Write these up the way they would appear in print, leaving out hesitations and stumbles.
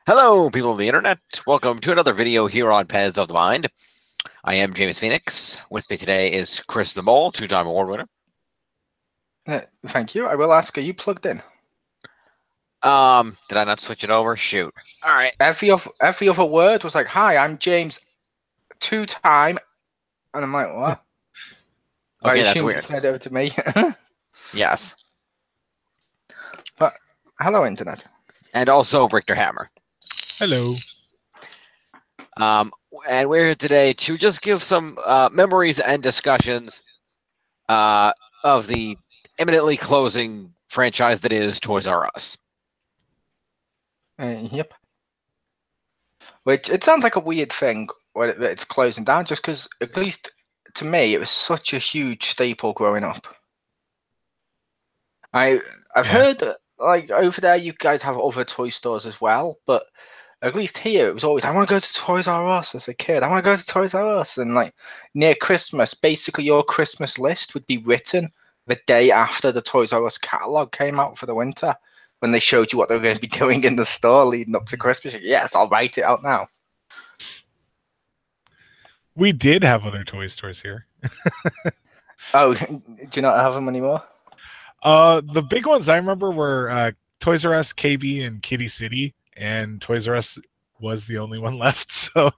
Hello, people of the internet. Welcome to another video here on Pez of the Mind. I am James Phoenix. With me today is Chriz the Mole, two-time award winner. Thank you. I will ask, are you plugged in? Did I not switch it over? Shoot. All right. Every other word was like, "Hi, I'm James, two-time," and I'm like, "What?" I Okay, that's assumed you weird. turned it over to me. Yes. But hello, internet. And also Richter Hammer. Hello. And we're here today to just give some memories and discussions of the imminently closing franchise that is Toys R Us. Yep. Which it sounds like a weird thing when it's closing down, just because at least to me it was such a huge staple growing up. I've heard like over there you guys have other toy stores as well, but at least here it was always, I want to go to Toys R Us as a kid. I want to go to Toys R Us. And like near Christmas, basically your Christmas list would be written the day after the Toys R Us catalog came out for the winter, when they showed you what they were going to be doing in the store leading up to Christmas. Yes, I'll write it out now. We did have other toy stores here. Oh, do you not have them anymore? The big ones I remember were Toys R Us, KB, and Kitty City, and Toys R Us was the only one left. So,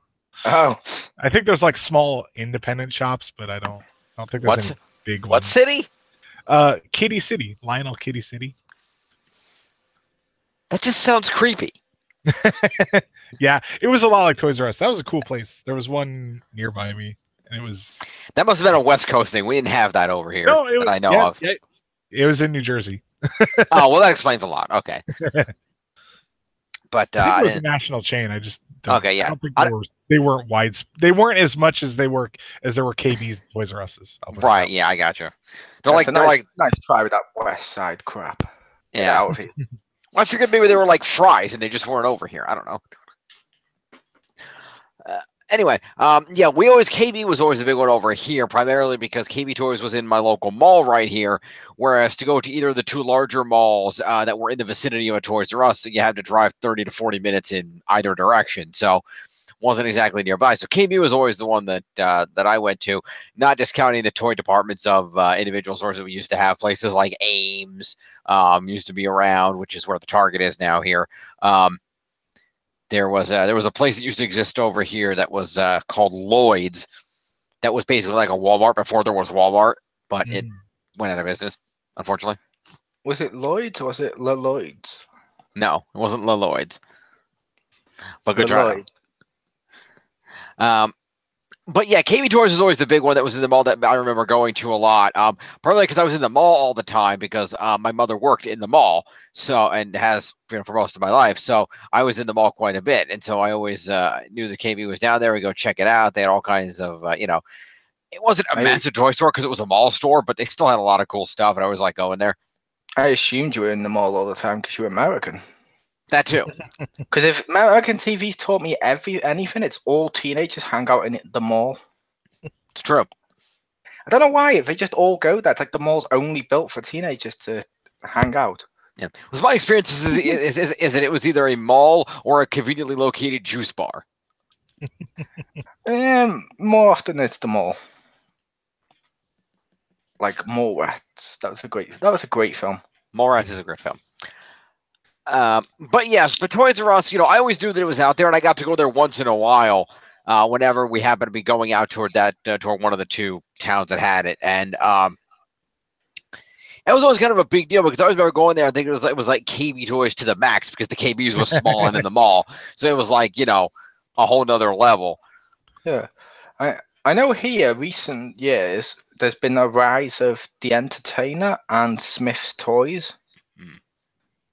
I think there's like small independent shops, but I don't think there's any big What ones. city? Kitty City, Lionel Kitty City. That just sounds creepy. Yeah, it was a lot like Toys R Us. That was a cool place. There was one nearby me, and it was. That must have been a West Coast thing. We didn't have that over here that I know of. Yeah, it was in New Jersey. Oh, well, that explains a lot. Okay. But I think it was a national chain. I just don't, okay, yeah. I don't think they weren't wide. They weren't as much as there were KB's and Toys R Us's. Right? Yeah, I got you. They're nice try with that West Side crap. Yeah. Out of it. Well, I figured maybe they were like fries and they just weren't over here. I don't know. Anyway, yeah, KB was always a big one over here, primarily because KB Toys was in my local mall right here, whereas to go to either of the two larger malls that were in the vicinity of a Toys R Us, you had to drive 30 to 40 minutes in either direction, so wasn't exactly nearby. So KB was always the one that I went to, not discounting the toy departments of individual stores that we used to have. Places like Ames used to be around, which is where the Target is now here. There was a place that used to exist over here that was called Lloyd's. That was basically like a Walmart before there was Walmart, but it went out of business, unfortunately. Was it Lloyd's or was it Lloyd's? No, it wasn't Lloyd's. But good try. But yeah, KB Toys is always the big one that was in the mall that I remember going to a lot. Partly because I was in the mall all the time because my mother worked in the mall, and has for most of my life. So I was in the mall quite a bit, and so I always knew that KB was down there. We go check it out. They had all kinds of it wasn't a massive toy store because it was a mall store, but they still had a lot of cool stuff, and I always like going there. I assumed you were in the mall all the time because you were American. That too. Because if American TV's taught me anything, it's all teenagers hang out in the mall. It's true. I don't know why. They just all go there. It's like the mall's only built for teenagers to hang out. Yeah. Was my experience is that it was either a mall or a conveniently located juice bar. More often it's the mall. Like Mallrats. That was a great film. Mallrats is a great film. But yes, but Toys R Us, I always knew that it was out there, and I got to go there once in a while, whenever we happened to be going out toward one of the two towns that had it, and it was always kind of a big deal because I always remember going there. I think it was like KB Toys to the max because the KBs was small and in the mall, so it was like a whole nother level. Yeah, I know here recent years there's been a rise of The Entertainer and Smith's Toys.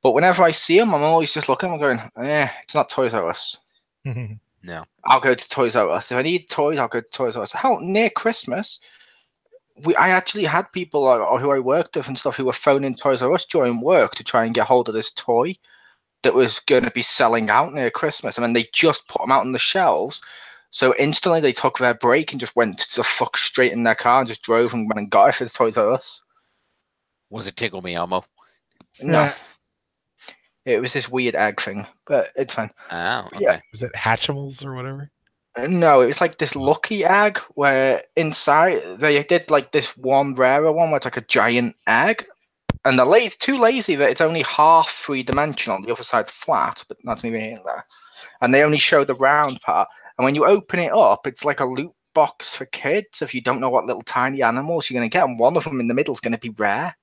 But whenever I see them, I'm always just looking. I'm going, it's not Toys R Us. No, I'll go to Toys R Us. If I need toys, I'll go to Toys R Us. Hell, near Christmas, I actually had people who I worked with and stuff who were phoning Toys R Us during work to try and get hold of this toy that was going to be selling out near Christmas. And then they just put them out on the shelves. So instantly they took their break and just went to fuck straight in their car and just drove and went and got it for Toys R Us. Was it Tickle Me Elmo? No. It was this weird egg thing, but it's fine. Oh, okay. Yeah. Is it Hatchimals or whatever? No, it was like this lucky egg where inside they did like this one rarer one where it's like a giant egg, and it's too lazy that it's only half 3-dimensional. The other side's flat, but that's neither here nor there. And they only show the round part. And when you open it up, it's like a loot box for kids. If you don't know what little tiny animals you're going to get, and one of them in the middle is going to be rare.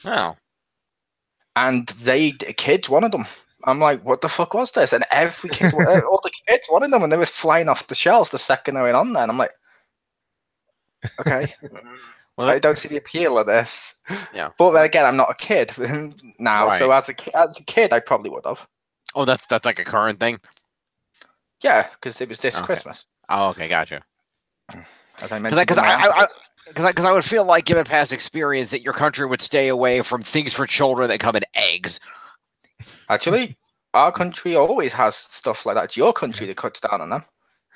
Oh. And kids wanted them. I'm like, what the fuck was this? And every kid, all the kids wanted them, and they were flying off the shelves the second they went on there. And I'm like, okay, Well, I don't see the appeal of this. Yeah. But then again, I'm not a kid now, Right. so as a kid, I probably would have. Oh, that's like a current thing. Yeah, because it was this Okay. Christmas. Oh, okay, gotcha. As I mentioned, Because I would feel like, given past experience, that your country would stay away from things for children that come in eggs. actually, our country always has stuff like that. It's your country that cuts down on them.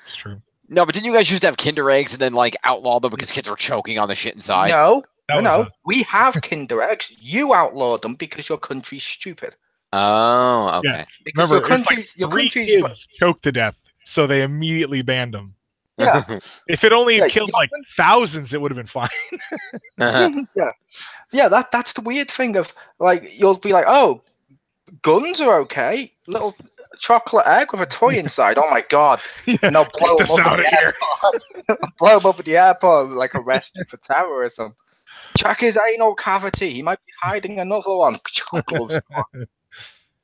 It's true. No, but didn't you guys used to have Kinder eggs and then like outlaw them because kids were choking on the shit inside? No, That was no, a- we have Kinder eggs. You outlawed them because your country's stupid. Oh, okay. Yeah. Because Remember, your it's like country's your 3 country's kids choked to death, so they immediately banned them. yeah. If it only Yeah, killed your like thousands, it would have been fine. Yeah, that's the weird thing of like you'll be like, oh, guns are okay. Little chocolate egg with a toy inside. Oh my god! Yeah, And they'll blow get them this up out at of the here. airport. Blow them up at the airport, and, like arrest you for terrorism. Check his anal cavity. He might be hiding another one. Gloves on.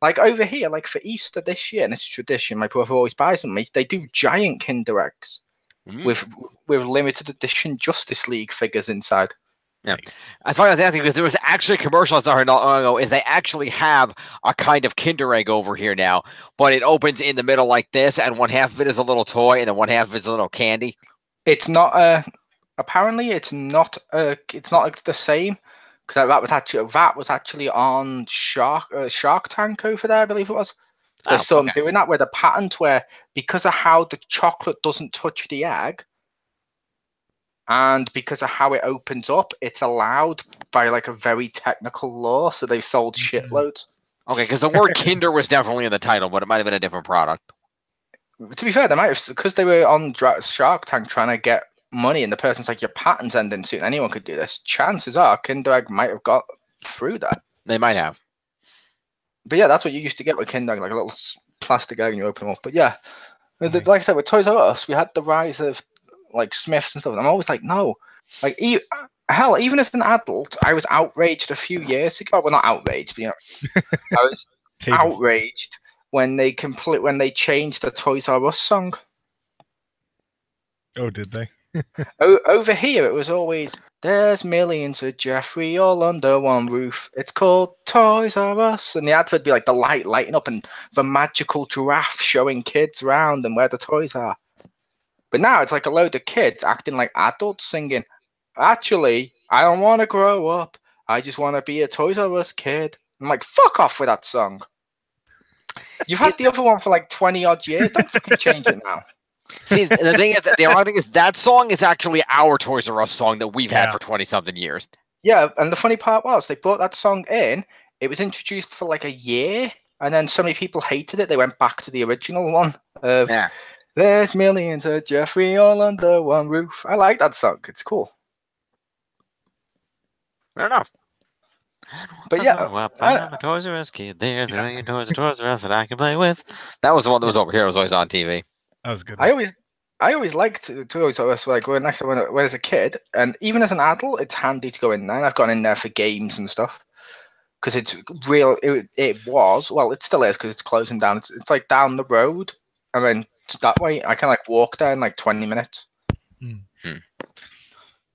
Like over here, like for Easter this year, and it's tradition. My brother always buys them. They do giant Kinder eggs Mm. with limited edition Justice League figures inside. That's why I was asking, because there was actually a commercial I saw here not long ago. Is they actually have a kind of Kinder egg over here now, but it opens in the middle like this, and one half of it is a little toy, and then one half of it is a little candy. It's not apparently it's not the same because that was actually on Shark Tank over there, I believe it was. There's some doing that with a patent where because of how the chocolate doesn't touch the egg and because of how it opens up, it's allowed by like a very technical law, so they've sold shitloads. Okay, because the word Kinder was definitely in the title, but it might have been a different product. To be fair, they might have, because they were on Shark Tank trying to get money, and the person's like, your patent's ending soon, anyone could do this. Chances are Kinder Egg might have got through that. They might have. But yeah, that's what you used to get with Kinder Egg, like a little plastic egg and you open them up. But yeah, like I said, with Toys R Us, we had the rise of like Smiths and stuff. And I'm always like, no. Like, hell, even as an adult, I was outraged a few years ago. Well, not outraged, but I was outraged when they changed the Toys R Us song. Oh, did they? Over here, it was always, there's millions of Jeffrey all under one roof. It's called Toys R Us. And the advert would be like the light lighting up and the magical giraffe showing kids around and where the toys are. But now it's like a load of kids acting like adults singing, actually, I don't want to grow up. I just want to be a Toys R Us kid. I'm like, fuck off with that song. You've had the other one for like 20 odd years. Don't fucking change it now. See, the thing is, the ironic thing is that song is actually our Toys R Us song that we've had for 20-something years. Yeah, and the funny part was they brought that song in. It was introduced for like a year, and then so many people hated it. They went back to the original one. There's millions of Jeffrey all under one roof. I like that song. It's cool. Fair enough. But yeah, I'm a Toys R Us kid. There's a million Toys R Us that I can play with. That was the one that was over here. It was always on TV. That was good. I always liked Toys R Us like when I was a kid, and even as an adult, it's handy to go in there. And I've gone in there for games and stuff because it's real. It was, well, it still is because it's closing down. It's like down the road, and then that way I can like walk there in like 20 minutes.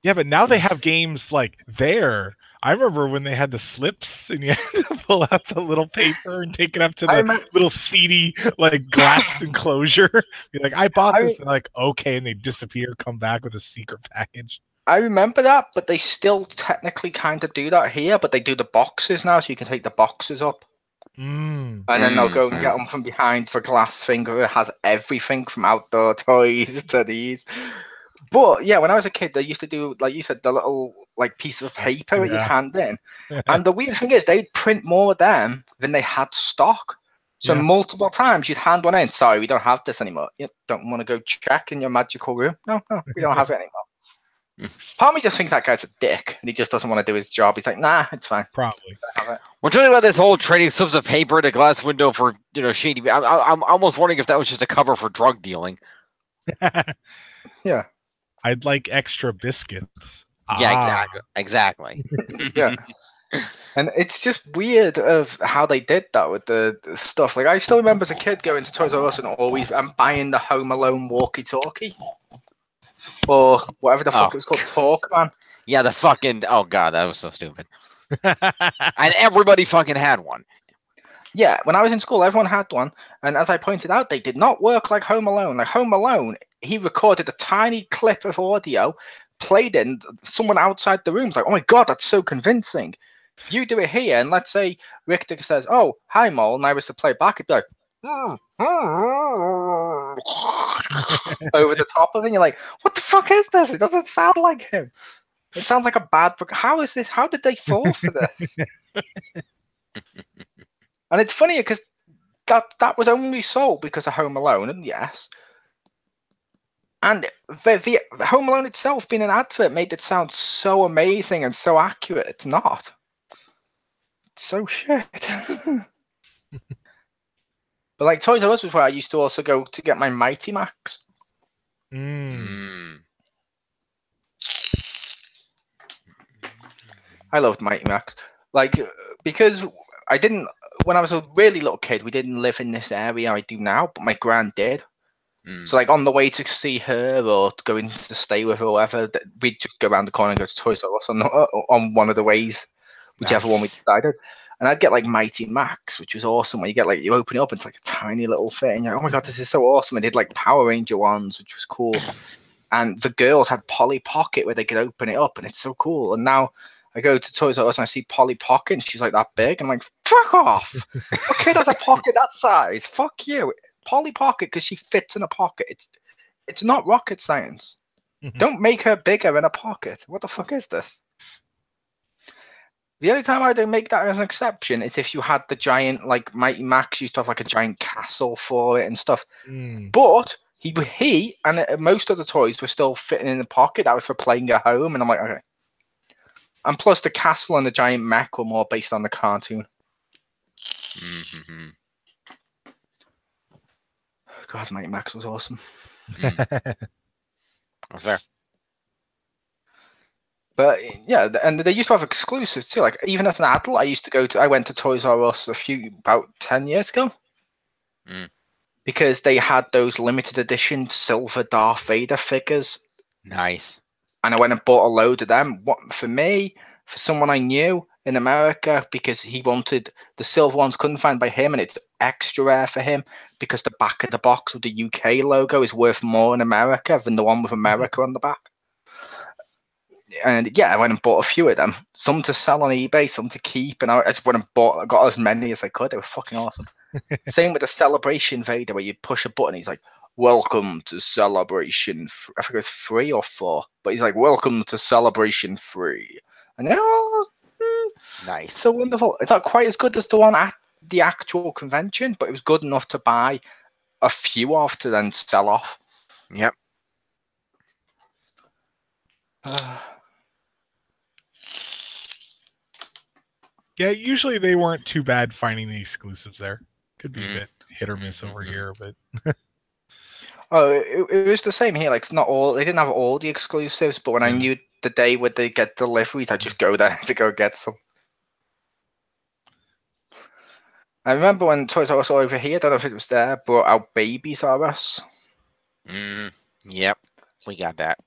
Yeah, but now they have games like there. I remember when they had the slips and you had to pull out the little paper and take it up to the little seedy like glass enclosure. You're like, I bought this. They're like, okay, and they disappear, come back with a secret package. I remember that, but they still technically kind of do that here, but they do the boxes now, so you can take the boxes up. And then they'll go and get them from behind the glass thing where it has everything from outdoor toys to these. But yeah, when I was a kid, they used to do, like you said, the little like piece of paper that you'd hand in. And the weird thing is, they'd print more of them than they had stock. So multiple times you'd hand one in. Sorry, we don't have this anymore. You don't want to go check in your magical room? No, we don't have it anymore. Part of me just thinks that guy's a dick and he just doesn't want to do his job. He's like, nah, it's fine. Probably. We're talking about this whole trading slips of paper at a glass window for shady. I'm almost wondering if that was just a cover for drug dealing. Yeah. I'd like extra biscuits. Yeah, exactly. Yeah. And it's just weird of how they did that with the stuff. Like, I still remember as a kid going to Toys R Us and buying the Home Alone walkie-talkie. Or whatever the fuck it was called, Talkman. Yeah, the fucking... Oh, God, that was so stupid. And everybody fucking had one. Yeah, when I was in school, everyone had one. And as I pointed out, they did not work like Home Alone. Like, Home Alone, he recorded a tiny clip of audio, played in, someone outside the room was like, oh my God, that's so convincing. You do it here, and let's say Richter says, oh, hi, Mole, and I was to play back, it'd be like, over the top of it, and you're like, what the fuck is this? It doesn't sound like him. It sounds like a bad book. How is this? How did they fall for this? And it's funny because that was only sold because of Home Alone, and yes. And the Home Alone itself, being an advert, made it sound so amazing and so accurate. It's not. It's so shit. But like Toys R Us was where I used to also go to get my Mighty Max. I loved Mighty Max. Like, because I didn't, when I was a really little kid, we didn't live in this area I do now, but my gran did. So like on the way to see her or to go in to stay with her or whatever, we'd just go around the corner and go to Toys R Us on one of the ways, whichever one we decided. And I'd get like Mighty Max, which was awesome. When you get like, you open it up, and it's like a tiny little thing. And you're like, oh my God, this is so awesome. And they did like Power Ranger ones, which was cool. And the girls had Polly Pocket where they could open it up, and it's so cool. And now I go to Toys R Us and I see Polly Pocket, and she's like that big. I'm like, fuck off! What kid has a pocket that size? Fuck you, Polly Pocket, because she fits in a pocket. It's not rocket science. Don't make her bigger in a pocket. What the fuck is this? The only time I don't make that as an exception is if you had the giant, like Mighty Max used to have like a giant castle for it and stuff. But he and most of the toys were still fitting in the pocket. That was for playing at home, and I'm like, okay. And plus, the castle and the giant mech were more based on the cartoon. God, Mighty Max was awesome. That's fair. But yeah, and they used to have exclusives too. Like even as an adult, I went to Toys R Us about 10 years ago. Because they had those limited edition silver Darth Vader figures. Nice. And I went and bought a load of them. For someone I knew in America, because he wanted the silver ones, couldn't find by him, and it's extra rare for him because the back of the box with the UK logo is worth more in America than the one with America on the back. And yeah, I went and bought a few of them. Some to sell on eBay, some to keep, and I just went and got as many as I could. They were fucking awesome. Same with the Celebration Vader, where you push a button, he's like, welcome to Celebration. I think it was 3 or 4, but he's like, welcome to Celebration 3. And nice. So wonderful. It's not quite as good as the one at the actual convention, but it was good enough to buy a few of to then sell off. Yep. Yeah, usually they weren't too bad finding the exclusives there. Could be a bit hit or miss over here, but oh, it was the same here. Like, not all, they didn't have all the exclusives, but when I knew the day where they get deliveries, I'd just go there to go get some. I remember when Toys R Us over here, I don't know if it was there, brought out Babies R Us. Yep, we got that.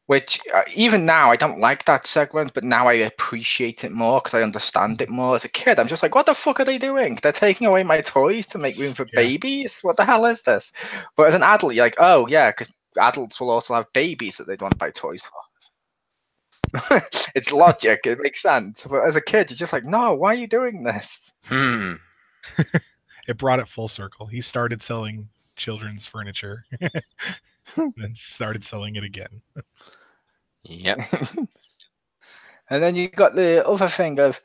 Which, even now, I don't like that segment, but now I appreciate it more because I understand it more. As a kid, I'm just like, what the fuck are they doing? They're taking away my toys to make room for babies? What the hell is this? But as an adult, you're like, oh, yeah, because adults will also have babies that they'd want to buy toys for. It's logic. It makes sense. But as a kid, you're just like, no, why are you doing this? It brought it full circle. He started selling children's furniture. and started selling it again. Yep. And then you got the other thing of,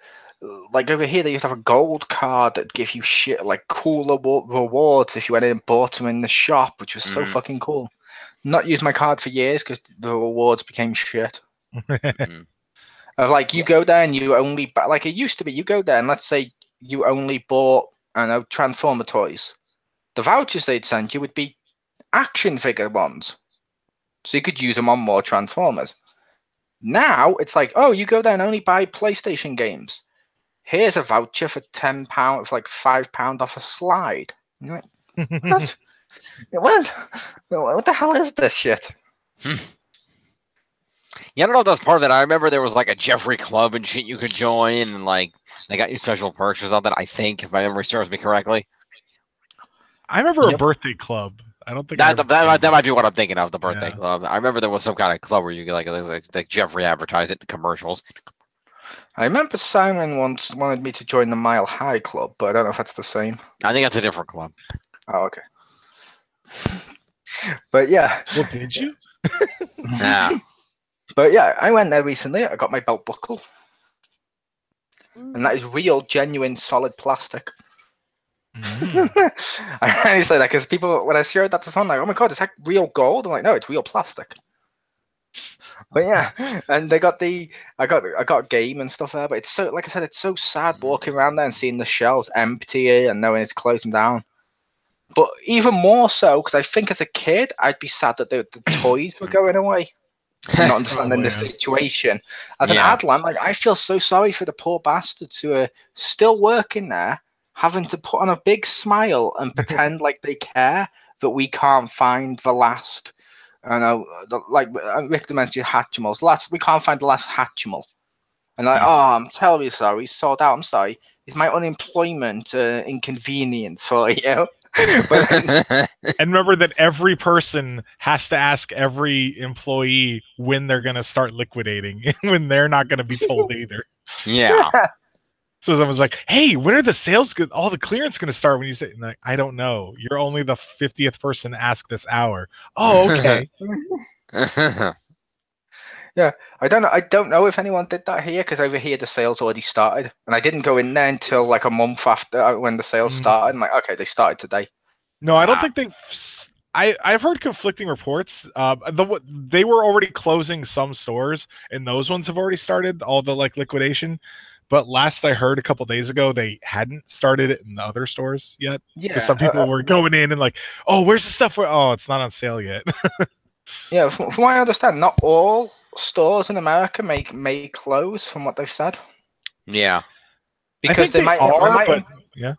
like over here, they used to have a gold card that give you shit like cooler rewards if you went in and bought them in the shop, which was so fucking cool. Not used my card for years because the rewards became shit. Of like you go there and you only like it used to be. You go there and let's say you only bought, I don't know, Transformer toys. The vouchers they'd send you would be action figure ones, so you could use them on more Transformers. Now it's like, oh, you go there and only buy PlayStation games. Here's a voucher for £10, for like £5 off a slide. You're like, what the hell is this shit? Yeah, I don't know if that's part of it. I remember there was like a Jeffrey Club and shit you could join, and like they got you special perks or something. I think, if my memory serves me correctly. I remember a birthday club. I don't think that might be what I'm thinking of. The birthday Yeah. club. I remember there was some kind of club where you could like Jeffrey advertise it in commercials. I remember Simon once wanted me to join the Mile High Club, but I don't know if that's the same. I think that's a different club. Oh, okay. But yeah. Well, did you? Yeah. But yeah, I went there recently. I got my belt buckle. And that is real, genuine, solid plastic. I only say that because people, when I showed that to someone, like, oh my god, is that real gold? I'm like, no, it's real plastic. But yeah, and they got I got a game and stuff there, but it's so, like I said, it's so sad walking around there and seeing the shelves empty and knowing it's closing down. But even more so, because I think as a kid, I'd be sad that the toys were going away. Not understanding the situation. As an adult, like, I feel so sorry for the poor bastards who are still working there, having to put on a big smile and pretend like they care that we can't find the last. I know, like Richter mentioned, Hatchimals. We can't find the last Hatchimal. And like, oh, I'm terribly sorry. Sold out. I'm sorry. It's my unemployment inconvenience for you. And remember that every person has to ask every employee when they're going to start liquidating, when they're not going to be told either. Yeah. So someone's like, hey, when are the sales, all the clearance going to start? When you say, like, I don't know. You're only the 50th person to ask this hour. Oh, okay. Yeah, I don't know if anyone did that here, because over here the sales already started, and I didn't go in there until like a month after when the sales started. I'm like, okay, they started today. No, I don't think they've. I've heard conflicting reports. They were already closing some stores, and those ones have already started all the like liquidation. But last I heard a couple days ago, they hadn't started it in the other stores yet. Yeah, because some people were going in and like, oh, where's the stuff? Oh, it's not on sale yet. Yeah, from what I understand, not all stores in America may close, from what they've said. Yeah, because they might. Yeah,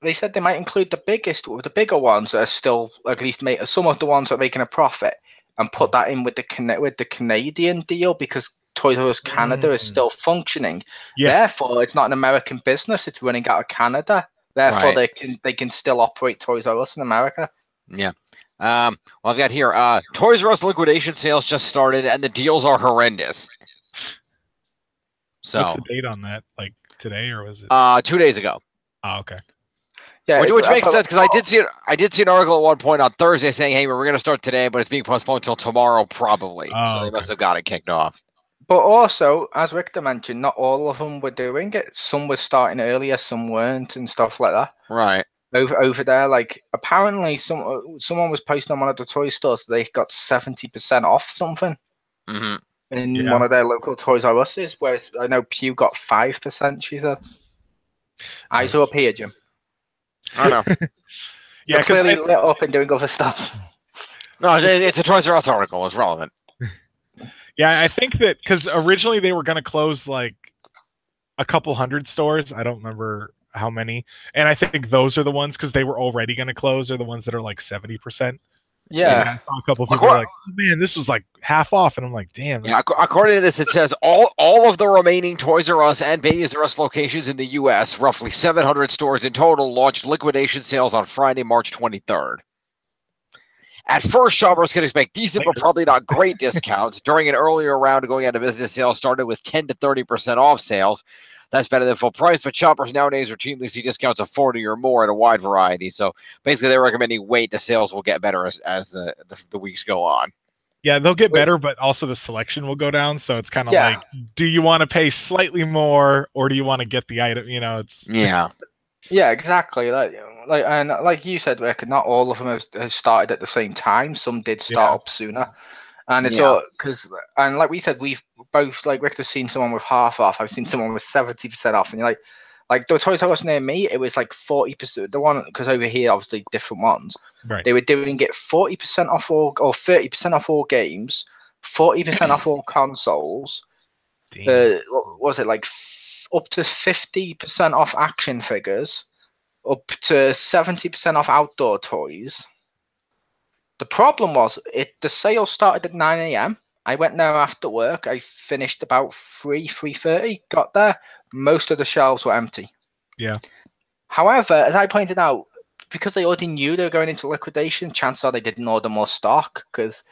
they said they might include the bigger ones that are still at least some of the ones that are making a profit, and put that in with the Canadian deal, because Toys R Us Canada is still functioning. Yeah. Therefore, it's not an American business; it's running out of Canada. Therefore, they can still operate Toys R Us in America. Yeah. Well, I've got here, Toys R Us liquidation sales just started, and the deals are horrendous. So, what's the date on that? Like today, or was it? 2 days ago. Oh, okay. Yeah, which makes sense, because I did see an article at one point on Thursday saying, "Hey, we're going to start today, but it's being postponed until tomorrow, probably." So they must have got it kicked off. But also, as Richter mentioned, not all of them were doing it. Some were starting earlier, some weren't, and stuff like that. Right. Over there, like, apparently someone was posting on one of the toy stores that they got 70% off something in one of their local Toys R Us's, whereas I know Pew got 5%, she said. Eyes are up here, Jim. I don't know. Yeah, clearly lit up and doing other stuff. No, it's a Toys R Us article. It's relevant. Yeah, I think that because originally they were going to close like a couple hundred stores. I don't remember how many. And I think those are the ones, because they were already going to close, are the ones that are like 70%. Yeah. A couple people were like, oh, man, this was like half off. And I'm like, damn. Yeah, according to this, it says all of the remaining Toys R Us and Babies R Us locations in the U.S., roughly 700 stores in total, launched liquidation sales on Friday, March 23rd. At first, shoppers can expect decent but probably not great discounts. During an earlier round of going out of business, sales started with 10 to 30% off sales. that's better than full price. But shoppers nowadays routinely see discounts of 40 or more at a wide variety. So basically, they're recommending wait. The sales will get better as the weeks go on. Yeah, they'll get better, but also the selection will go down. So it's kind of like, do you want to pay slightly more, or do you want to get the item? You know, it's yeah, exactly. Like you said, Rick, not all of them have started at the same time. Some did start up sooner, and it's all because, and like we said, we've both, like, Richter's seen someone with half off. I've seen someone with 70% off, and you're like the Toys R Us near me, it was like 40%. The one, because over here, obviously different ones. Right. They were doing it 40% off all, or 30% off all games, 40% off all consoles. What was it, like up to 50% off action figures, up to 70% off outdoor toys. The problem was the sale started at 9 a.m. I went there after work. I finished about 3:30. Got there, most of the shelves were empty. Yeah. However, as I pointed out, because they already knew they were going into liquidation, chances are they didn't order more stock. Because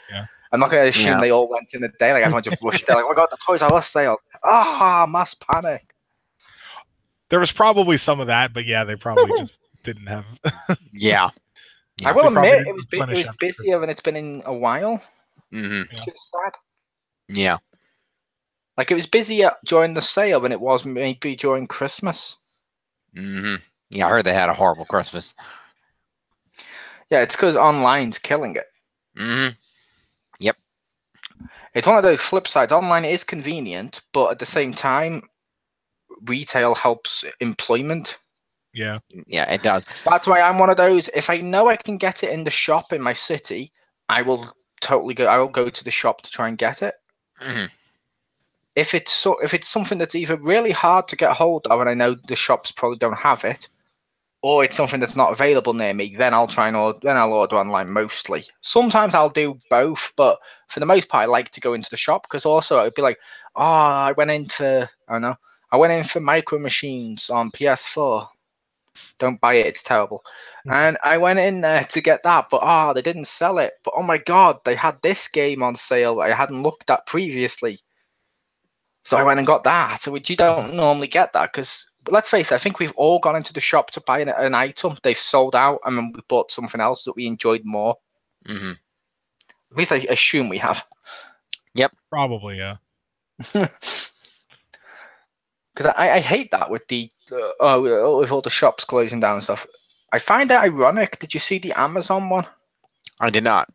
I'm not going to assume they all went in a day. Like, everyone just rushed there. Like, oh my God, the Toys R Us sale! Mass panic. There was probably some of that, but yeah, they probably just didn't have. I will admit it was busier than it's been in a while. Which is sad. Yeah. Like, it was busier during the sale than it was maybe during Christmas. Yeah, I heard they had a horrible Christmas. Yeah, it's because online's killing it. Yep. It's one of those flip sides. Online is convenient, but at the same time, retail helps employment. Yeah, it does. That's why I'm one of those. If I know I can get it in the shop in my city, I will totally go. I will go to the shop to try and get it. If it's something that's either really hard to get hold of, and I know the shops probably don't have it, or it's something that's not available near me, then I'll order online mostly. Sometimes I'll do both, but for the most part, I like to go into the shop, because also I'd be like, I went in for Micro Machines on PS4. Don't buy it, it's terrible. And I went in there to get that, but they didn't sell it. But oh my God, they had this game on sale that I hadn't looked at previously. So I went and got that, which you don't normally get that, because let's face it, I think we've all gone into the shop to buy an item. They've sold out, and then we bought something else that we enjoyed more. At least I assume we have. Yep. Probably, yeah. Because I hate that with with all the shops closing down and stuff. I find that ironic. Did you see the Amazon one? I did not.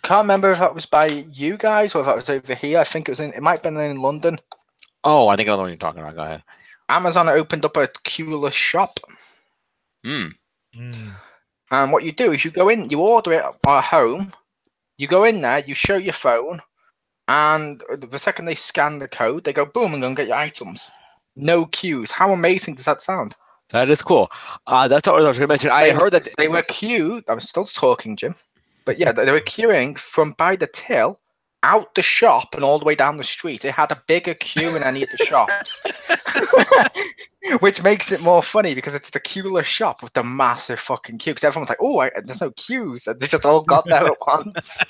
Can't remember if that was by you guys or if that was over here. I think it might have been in London. Oh, I think I know what you're talking about. Go ahead. Amazon opened up a queueless shop. And what you do is you go in, you order it at home, you go in there, you show your phone, and the second they scan the code, they go boom and go and get your items. No queues. How amazing does that sound? That is cool. That's what I was going to mention. I heard that they were queued. I'm still talking, Jim. But yeah, they were queuing from by the till out the shop and all the way down the street. It had a bigger queue than any of the shops. Which makes it more funny because it's the queueless shop with the massive fucking queue. Because everyone's like, there's no queues. And they just all got there at once.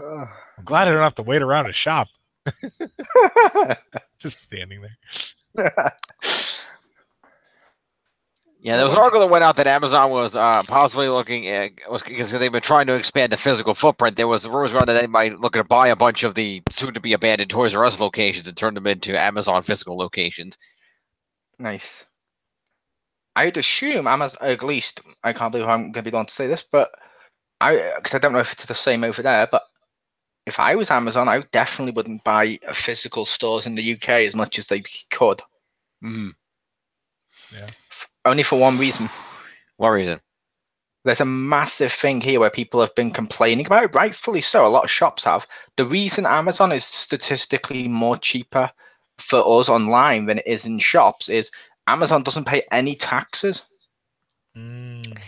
I'm glad I don't have to wait around a shop. Just standing there. Yeah, there was an article that went out that Amazon was possibly looking at, because they've been trying to expand the physical footprint. There was rumors around that they might look to buy a bunch of the soon-to-be abandoned Toys R Us locations and turn them into Amazon physical locations. Nice. I'd assume Amazon, at least, I can't believe I'm going to be the one to say this, but because I don't know if it's the same over there, but if I was Amazon, I definitely wouldn't buy physical stores in the UK as much as they could. Yeah. Only for one reason. What reason? There's a massive thing here where people have been complaining about it, rightfully so. A lot of shops have. The reason Amazon is statistically more cheaper for us online than it is in shops is Amazon doesn't pay any taxes.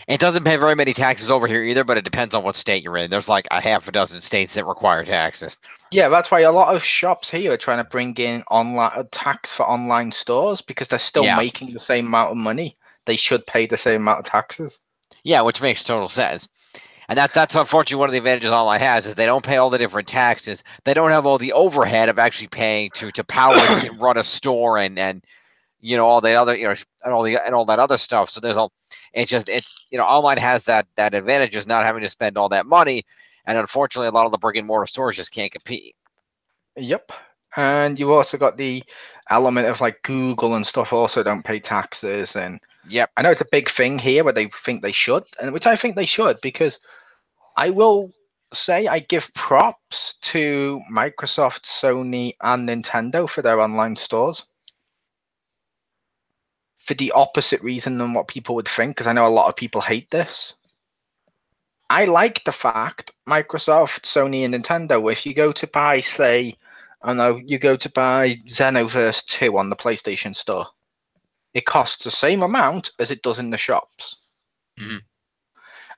It doesn't pay very many taxes over here either, but it depends on what state you're in. There's like a half a dozen states that require taxes. Yeah, that's why a lot of shops here are trying to bring in online tax for online stores because they're still making the same amount of money. They should pay the same amount of taxes. Yeah, which makes total sense. And that's unfortunately one of the advantages online has is they don't pay all the different taxes. They don't have all the overhead of actually paying to power and run a store and all the other and all that other stuff. So it's online has that advantage of not having to spend all that money, and unfortunately a lot of the brick and mortar stores just can't compete. Yep. And you also got the element of like Google and stuff also don't pay taxes. And yep, I know it's a big thing here where they think they should, and which I think they should, because I will say I give props to Microsoft, Sony, and Nintendo for their online stores. For the opposite reason than what people would think, because I know a lot of people hate this. I like the fact Microsoft, Sony, and Nintendo, if you go to buy, say, I don't know, you go to buy Xenoverse 2 on the PlayStation Store, it costs the same amount as it does in the shops. Mm-hmm.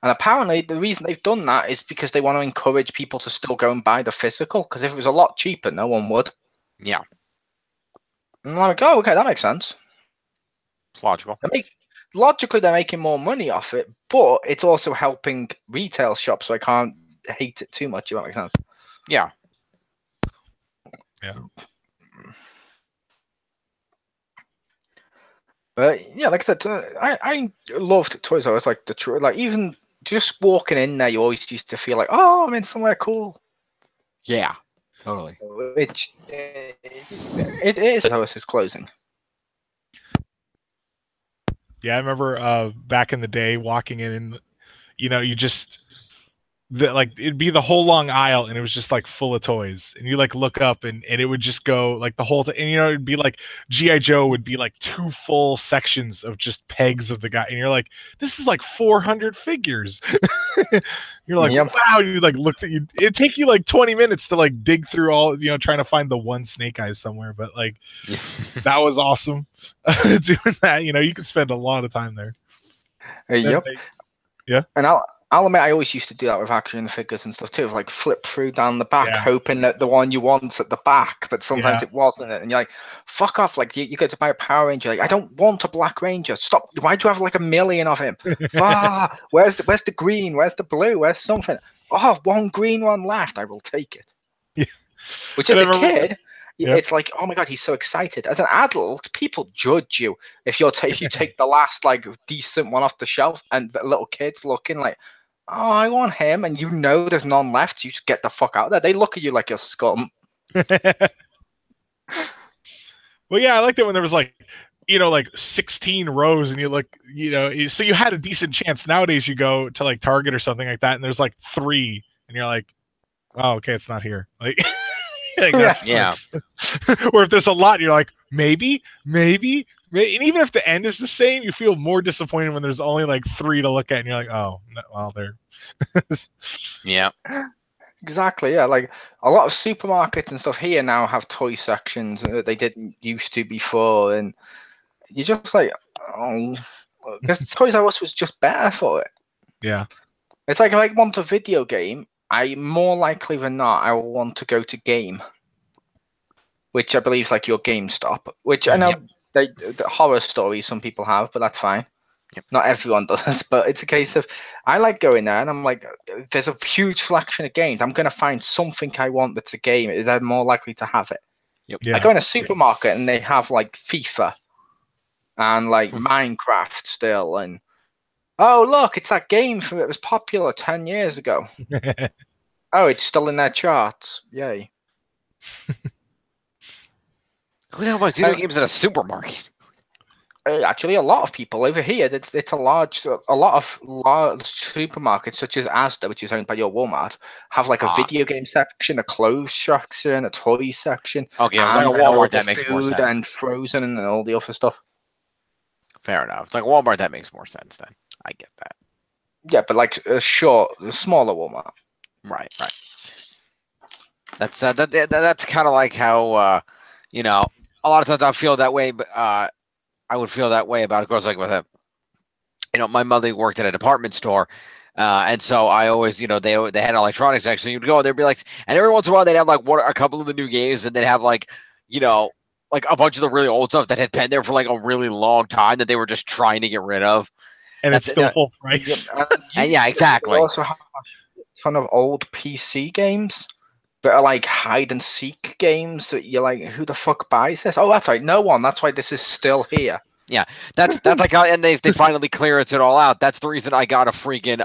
And apparently the reason they've done that is because they want to encourage people to still go and buy the physical, because if it was a lot cheaper, no one would. Yeah. And I'm like, oh, okay, that makes sense. It's logical. Logically, they're making more money off it, but it's also helping retail shops, so I can't hate it too much, if that makes sense. Yeah. Yeah. But yeah, like I said, I loved Toys R Us. Like even just walking in there, you always used to feel like, oh, I'm in somewhere cool. Yeah. Totally. Which it is. Toys R Us is closing. Yeah, I remember back in the day walking in, and you just like it'd be the whole long aisle, and it was just like full of toys, and you like look up, and it would just go like the whole and it'd be like G.I. Joe would be like 2 full sections of just pegs of the guy, and you're like, this is like 400 figures. You're like, yep. Wow. You like looked at you. It'd take you like 20 minutes to like dig through all, trying to find the one Snake Eyes somewhere, but like that was awesome. Doing that, you could spend a lot of time there. Yep. Yeah. And I'll admit, I always used to do that with action figures and stuff too. Like flip through down the back, hoping that the one you want's at the back, but sometimes it wasn't. And you're like, fuck off. Like you go to buy a Power Ranger, like, I don't want a Black Ranger. Stop. Why do you have like 1 million of him? Where's the green? Where's the blue? Where's something? Oh, one green one left. I will take it. Yeah. Which as a kid, it's like, oh my god, he's so excited. As an adult, people judge you if you take the last like decent one off the shelf, and the little kids looking like, oh, I want him, and there's none left. So you just get the fuck out of there. They look at you like you're scum. Well, yeah, I liked it when there was like, like 16 rows, and you look, so you had a decent chance. Nowadays, you go to like Target or something like that, and there's like 3, and you're like, oh, okay, it's not here. Like, yeah. Or if there's a lot, you're like, maybe. And even if the end is the same, you feel more disappointed when there's only like 3 to look at, and you're like, oh, no, well, they're. Yeah. Exactly. Yeah. Like a lot of supermarkets and stuff here now have toy sections that they didn't used to before, and you're just like, oh, because Toys R Us was just better for it. Yeah. It's like if I want a video game, I more likely than not I will want to go to Game, which I believe is like your GameStop, which I know. The horror stories some people have, but that's fine. Yep. Not everyone does, but it's a case of I like going there, and I'm like, there's a huge selection of games. I'm going to find something I want that's a game. They're more likely to have it. Yep. Yeah. I go in a supermarket and they have like FIFA and like Minecraft still, and oh look, it's that game from it was popular 10 years ago. Oh, it's still in their charts. Yay. Who the hell buys video games at a supermarket? Actually, a lot of people over here. It's a lot of large supermarkets such as Asda, which is owned by your Walmart, have like a video game section, a clothes section, a toy section. Okay, it's like a Walmart. That makes more food sense. And frozen and all the other stuff. Fair enough. It's like Walmart. That makes more sense then. I get that. Yeah, but like a smaller Walmart. Right. That's that's kind of like how a lot of times I feel that way, but I would feel that way about it. Goes like with my mother worked at a department store, and so I always, they had an electronics section. You'd go, and there'd be like, and every once in a while they'd have like a couple of the new games, and they'd have like, like a bunch of the really old stuff that had been there for like a really long time that they were just trying to get rid of. and it's still full price. And yeah, exactly. You also have a ton of old PC games that are like hide and seek games that you're like, who the fuck buys this? Oh, that's right, no one. That's why this is still here. Yeah, that's like, and they finally clearance it all out. That's the reason I got a freaking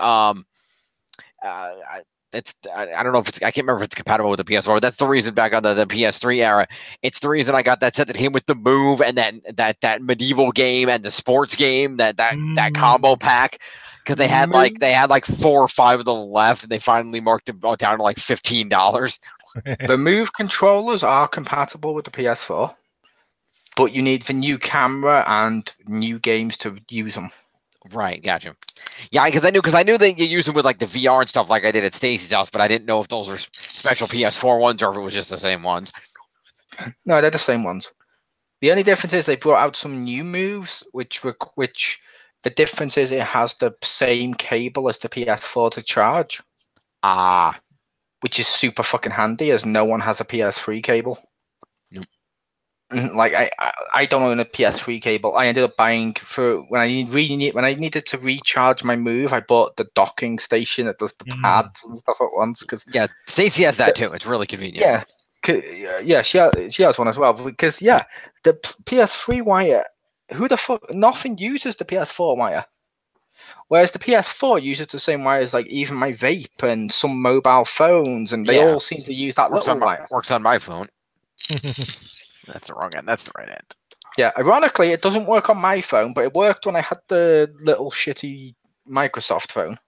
I don't know if it's, I can't remember if it's compatible with the PS4, but that's the reason back on the PS3 era. It's the reason I got that set that came with the Move and that medieval game and the sports game, that combo pack, because they had like 4 or 5 of them left, and they finally marked them down to like $15. The Move controllers are compatible with the PS4, but you need the new camera and new games to use them. Right, gotcha. Yeah, because I knew that you use them with like the VR and stuff, like I did at Stacy's house, but I didn't know if those were special PS4 ones or if it was just the same ones. No, they're the same ones. The only difference is they brought out some new moves, which the difference is it has the same cable as the PS4 to charge. Ah, which is super fucking handy, as no one has a PS3 cable. Nope. Like I don't own a PS3 cable. I ended up buying for when I needed to recharge my Move. I bought the docking station that does the pads and stuff at once. Because yeah, Stacey has that too. It's really convenient. Yeah, she has one as well. Because the PS3 wire, who the fuck? Nothing uses the PS4 wire. Whereas the PS4 uses the same wire as like even my vape and some mobile phones, and they all seem to use that little wire. Works on my phone. That's the wrong end. That's the right end. Yeah, ironically, it doesn't work on my phone, but it worked when I had the little shitty Microsoft phone.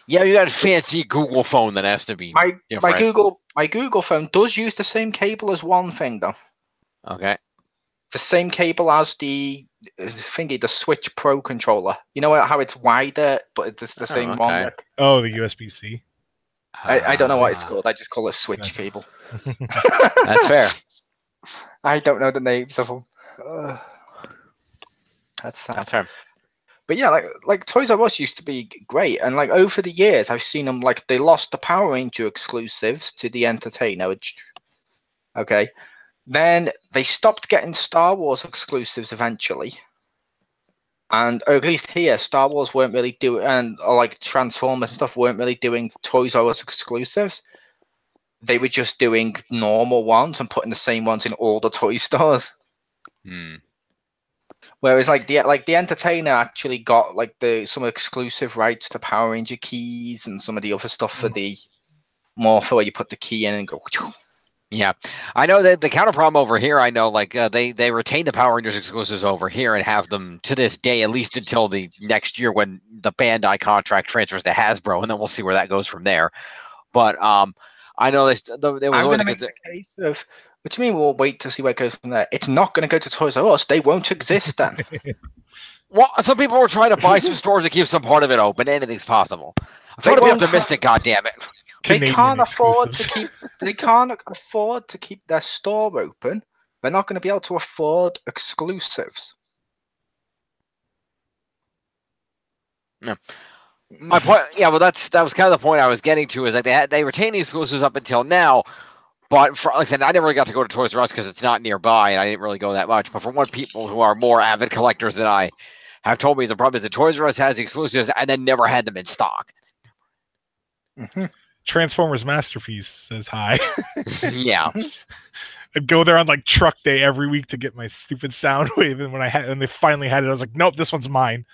Yeah, you got a fancy Google phone that has to be my Google phone does use the same cable as one thing though. Okay. The same cable as the Switch Pro controller. You know how it's wider, but it's the same one. Oh, the USB-C. I don't know what it's called. I just call it Switch cable. That's fair. I don't know the names of them. That's sad. That's fair. But yeah, like Toys R Us used to be great, and like over the years, I've seen them like they lost the Power Ranger exclusives to the Entertainer. Okay, then they stopped getting Star Wars exclusives eventually, and or at least here, Star Wars weren't really doing, and like Transformers and stuff weren't really doing Toys R Us exclusives. They were just doing normal ones and putting the same ones in all the toy stores. Whereas like the Entertainer actually got like some exclusive rights to Power Ranger keys and some of the other stuff for the Morpho, where you put the key in and go. Yeah, I know that the counter problem over here. I know like they retain the Power Rangers exclusives over here and have them to this day, at least until the next year when the Bandai contract transfers to Hasbro, and then we'll see where that goes from there. But I know there was always a good case of. What do you mean we'll wait to see where it goes from there? It's not going to go to Toys R Us. They won't exist then. Well, some people were trying to buy some stores to keep some part of it open. Anything's possible. I'm trying to be optimistic, goddammit. They can't afford to keep. They can't afford to keep their store open. They're not going to be able to afford exclusives. No. My point, yeah, well, that was kind of the point I was getting to, is like they retain the exclusives up until now, but for, like I said, I never really got to go to Toys R Us because it's not nearby, and I didn't really go that much. But from what people who are more avid collectors than I have told me, the problem is that Toys R Us has the exclusives and then never had them in stock. Transformers Masterpiece says hi. Yeah. I'd go there on like truck day every week to get my stupid Soundwave, and when they finally had it, I was like, nope, this one's mine.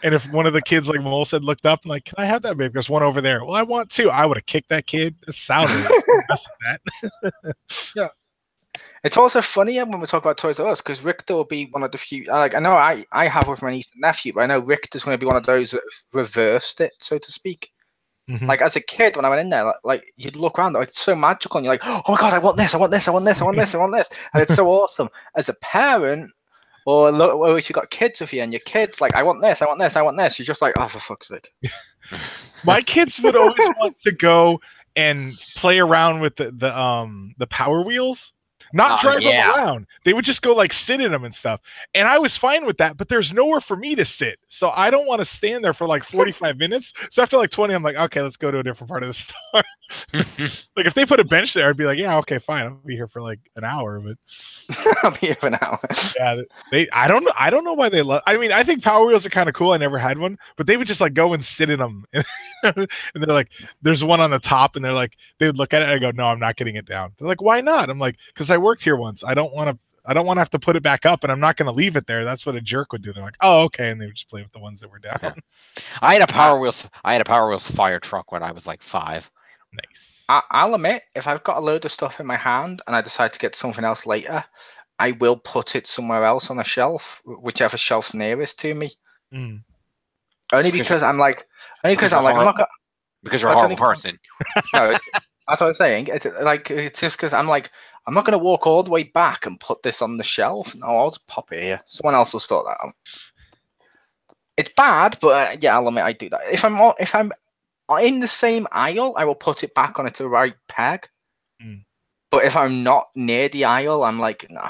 And if one of the kids, like Mole said, looked up and like, can I have that, babe? There's one over there. Well, I want to. I would have kicked that kid. It's Soundwave. That. Yeah. It's also funny when we talk about Toys R Us, because Richter will be one of the few. Like I know I have with my niece and nephew, but I know Richter's going to be one of those that have reversed it, so to speak. Like as a kid, when I went in there, like you'd look around, it's so magical, and you're like, oh my god, I want this, I want this, I want this, I want this, I want this, and it's so awesome. As a parent, or if you've got kids with you, and your kids like, I want this, I want this, I want this, you're just like, oh, for fuck's sake. My kids would always want to go and play around with the Power Wheels. Not drive them around. They would just go like sit in them and stuff. And I was fine with that, but there's nowhere for me to sit. So I don't want to stand there for like 45 minutes. So after like 20, I'm like, okay, let's go to a different part of the store. Like if they put a bench there, I'd be like, yeah, okay, fine, I'll be here for like an hour. But I'll be here for an hour. yeah, I don't know why they love. I mean, I think Power Wheels are kind of cool. I never had one, but they would just like go and sit in them, and they're like, there's one on the top, and they're like, they would look at it, and I go, no, I'm not getting it down. They're like, why not? I'm like, because I worked here once. I don't want to have to put it back up, and I'm not going to leave it there. That's what a jerk would do. They're like, oh, okay, and they would just play with the ones that were down. Yeah. I had a Power Wheels fire truck when I was like 5. Nice. I'll admit, if I've got a load of stuff in my hand and I decide to get something else later, I will put it somewhere else on a shelf, whichever shelf's nearest to me. Mm. Only because I'm not gonna, because you're a horrible person. No, that's what I'm saying. It's just because I'm like, I'm not gonna walk all the way back and put this on the shelf. No, I'll just pop it here. Someone else will sort that out. It's bad, but yeah, I'll admit I do that. If I'm in the same aisle, I will put it back on its right peg. Mm. But if I'm not near the aisle, I'm like, no.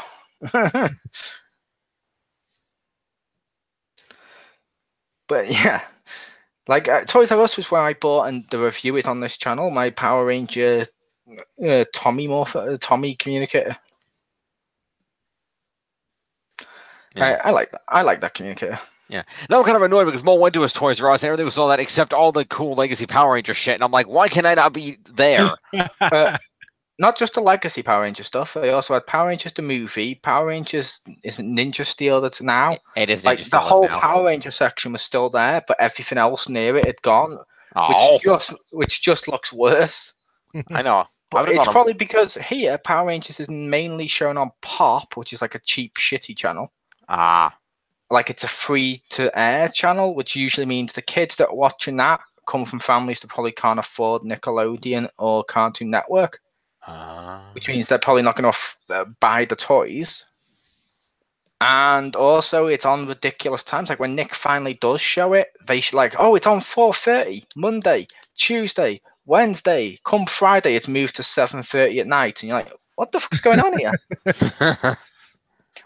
But yeah, like Toys R Us was where I bought and the review it on this channel. My Power Ranger Tommy communicator. Yeah. I like that. I like that communicator. Yeah. Now I'm kind of annoyed because Mo went to his Toys R Us and everything was all that except all the cool Legacy Power Ranger shit. And I'm like, why can I not be there? Not just the Legacy Power Ranger stuff. I also had Power Rangers the movie. Power Rangers isn't Ninja Steel that's now. It is like Ninja the Steel whole now. Power Ranger section was still there, but everything else near it had gone, which just looks worse. I know. But it's probably because here Power Rangers is mainly shown on Pop, which is like a cheap, shitty channel. Like it's a free-to-air channel, which usually means the kids that are watching that come from families that probably can't afford Nickelodeon or Cartoon Network. Which means they're probably not going to buy the toys. And also, it's on ridiculous times. Like when Nick finally does show it, they should like, oh, it's on 4:30, Monday, Tuesday, Wednesday. Come Friday, it's moved to 7:30 at night. And you're like, what the fuck's going on here?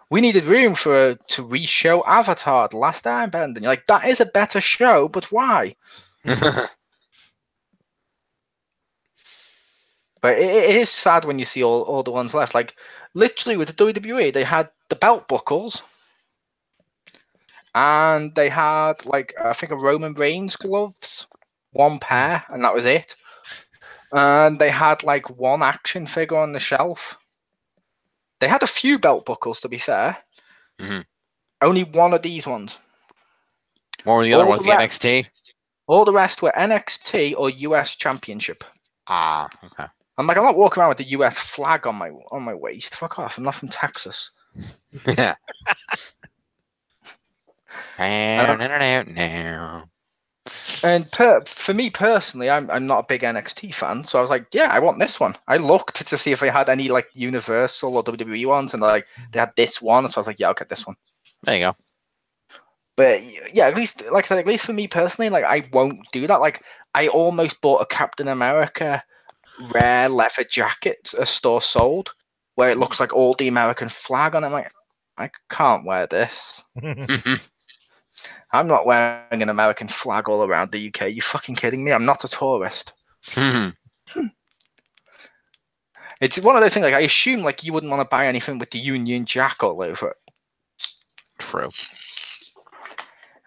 We needed room to re-show Avatar, The Last Airbender. And you're like, that is a better show, but why? But it is sad when you see all the ones left. Like, literally with the WWE, they had the belt buckles. And they had, like, I think a Roman Reigns gloves. One pair, and that was it. And they had, like, one action figure on the shelf. They had a few belt buckles, to be fair. Mm-hmm. Only one of these ones. What were the other ones? The NXT? All the rest were NXT or US Championship. Okay. I'm like, I'm not walking around with the US flag on my waist. Fuck off! I'm not from Texas. Yeah. And for me personally, I'm not a big NXT fan, so I was like, yeah, I want this one. I looked to see if they had any like Universal or WWE ones, and like they had this one, so I was like, yeah, I'll get this one. There you go. But yeah, at least, like I said, at least for me personally, like I won't do that. Like I almost bought a Captain America rare leather jacket a store sold, where it looks like all the American flag on it. I'm like, I can't wear this. I'm not wearing an American flag all around the UK. You fucking kidding me? I'm not a tourist. It's one of those things. Like I assume, like you wouldn't want to buy anything with the Union Jack all over it. True.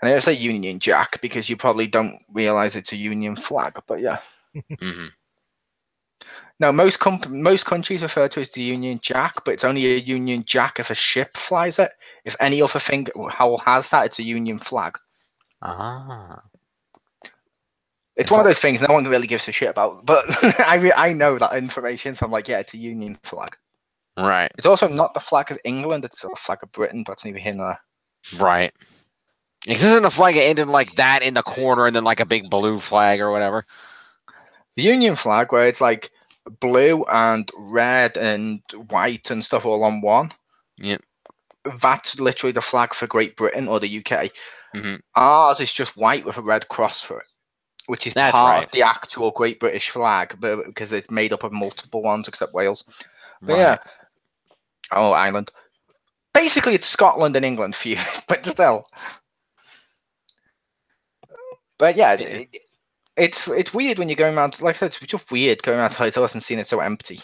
And I say Union Jack because you probably don't realize it's a Union flag. But yeah. No, most countries refer to it as the Union Jack, but it's only a Union Jack if a ship flies it. If any other thing has that, it's a Union flag. It's one of those things no one really gives a shit about, but I know that information, so I'm like, yeah, it's a Union flag. Right. It's also not the flag of England; it's the flag of Britain. But it's neither here nor there. Right. It isn't the flag ended like that in the corner, and then like a big blue flag or whatever. The Union flag, where it's like blue and red and white and stuff all on one. Yep. That's literally the flag for Great Britain or the UK. Ours is just white with a red cross for it, which is part of the actual Great British flag, but because it's made up of multiple ones except Wales. But yeah. Oh, Ireland. Basically, it's Scotland and England fused, but still. But yeah, it's weird when you're going around. Like I said, it's just weird going around Toys R Us and seeing it so empty.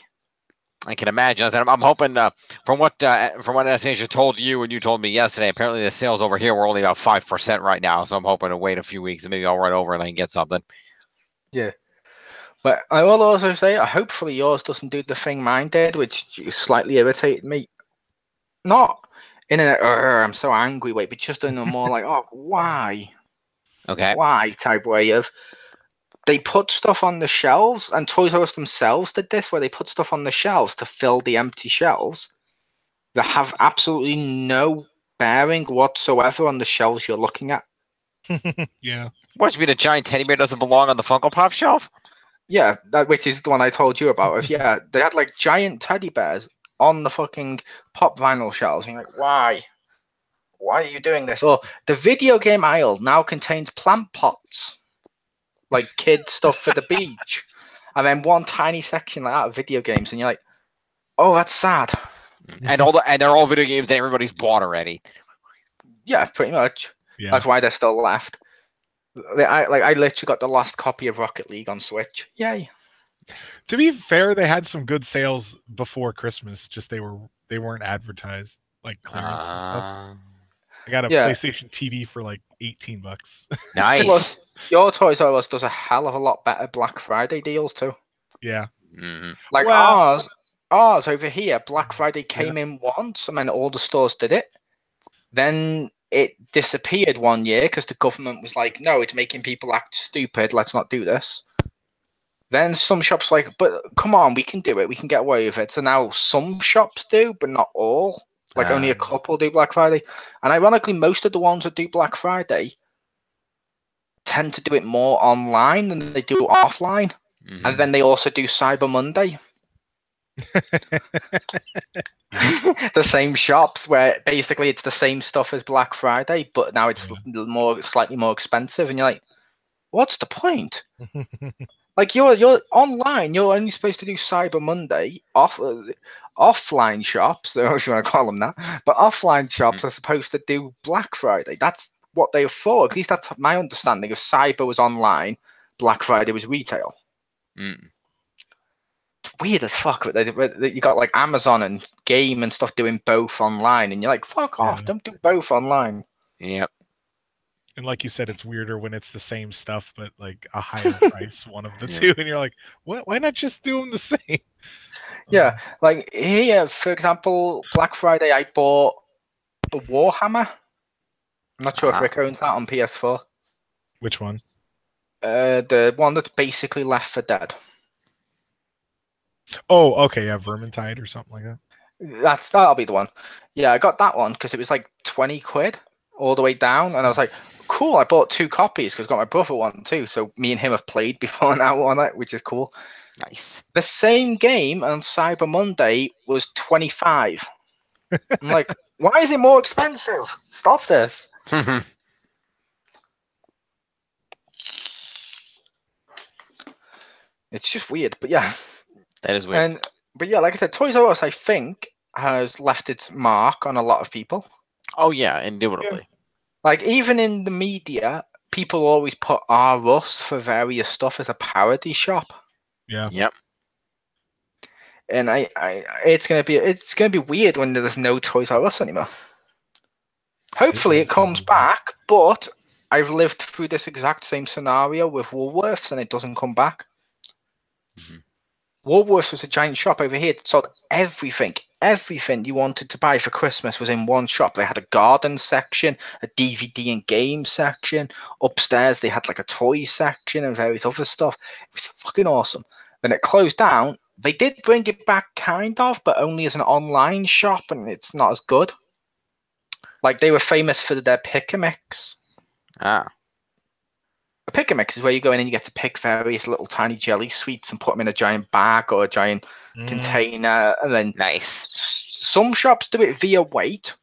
I can imagine. I'm hoping from what Anastasia told you and you told me yesterday. Apparently, the sales over here were only about 5% right now. So I'm hoping to wait a few weeks and maybe I'll run over and I can get something. Yeah. But I will also say, hopefully yours doesn't do the thing mine did, which slightly irritated me. Not in an I'm so angry way, but just in a more like, oh, why? Okay. Why type way of. They put stuff on the shelves, and Toys R Us themselves did this, where they put stuff on the shelves to fill the empty shelves that have absolutely no bearing whatsoever on the shelves you're looking at. Yeah. What, you mean a giant teddy bear doesn't belong on the Funko Pop shelf? Yeah, which is the one I told you about. If yeah, they had like giant teddy bears on the fucking pop vinyl shelves. And you're like, why? Why are you doing this? Or the video game aisle now contains plant pots, like kid stuff for the beach, and then one tiny section like that of video games, and you're like, oh, that's sad. And they're all video games that everybody's bought already. Yeah, pretty much. Yeah. That's why they're still left. I literally got the last copy of Rocket League on Switch. Yay. To be fair, they had some good sales before Christmas. Just they weren't advertised like clearance and stuff. I got a PlayStation TV for like $18. Nice. Plus, your Toys R Us does a hell of a lot better Black Friday deals too. Yeah. Mm-hmm. Like ours over here, Black Friday came in once, and then all the stores did it. Then it disappeared one year because the government was like, no, it's making people act stupid. Let's not do this. Then some shops were like, but come on, we can do it. We can get away with it. So now some shops do, but not all. Like only a couple do Black Friday. And ironically, most of the ones that do Black Friday tend to do it more online than they do offline. Mm-hmm. And then they also do Cyber Monday. The same shops where basically it's the same stuff as Black Friday, but now it's slightly more expensive. And you're like, what's the point? Like you're online, you're only supposed to do Cyber Monday. Offline shops, I don't know if you want to call them that, but offline shops are supposed to do Black Friday. That's what they're for. At least that's my understanding. If Cyber was online, Black Friday was retail. Mm. It's weird as fuck. You got like Amazon and Game and stuff doing both online, and you're like, fuck off, don't do both online. Yep. And like you said, it's weirder when it's the same stuff, but like a higher price, one of the two. And you're like, what? Why not just do them the same? Yeah. Like here, for example, Black Friday, I bought a Warhammer. I'm not sure if Rick owns that on PS4. Which one? The one that's basically Left 4 Dead. Oh, okay. Yeah, Vermintide or something like that. That'll be the one. Yeah, I got that one because it was like 20 quid all the way down. And I was like, cool, I bought 2 copies because I got my brother one too. So me and him have played before now on it, which is cool. Nice. The same game on Cyber Monday was 25. I'm like, why is it more expensive? Stop this. It's just weird, but yeah. That is weird. But yeah, like I said, Toys R Us, I think, has left its mark on a lot of people. Oh yeah, indubitably. Yeah. Like even in the media, people always put R Us for various stuff as a parody shop. Yeah. Yep. And it's gonna be weird when there's no Toys R Us anymore. Hopefully it comes back, but I've lived through this exact same scenario with Woolworths and it doesn't come back. Mm-hmm. Woolworths was a giant shop over here that sold everything. Everything you wanted to buy for Christmas was in one shop. They had a garden section, a DVD and game section. Upstairs, they had like a toy section and various other stuff. It was fucking awesome. When it closed down, they did bring it back kind of, but only as an online shop, and it's not as good. Like, they were famous for their pick-a-mix. Ah. A pick-a-mix is where you go in and you get to pick various little tiny jelly sweets and put them in a giant bag or a giant container. And then some shops do it via weight.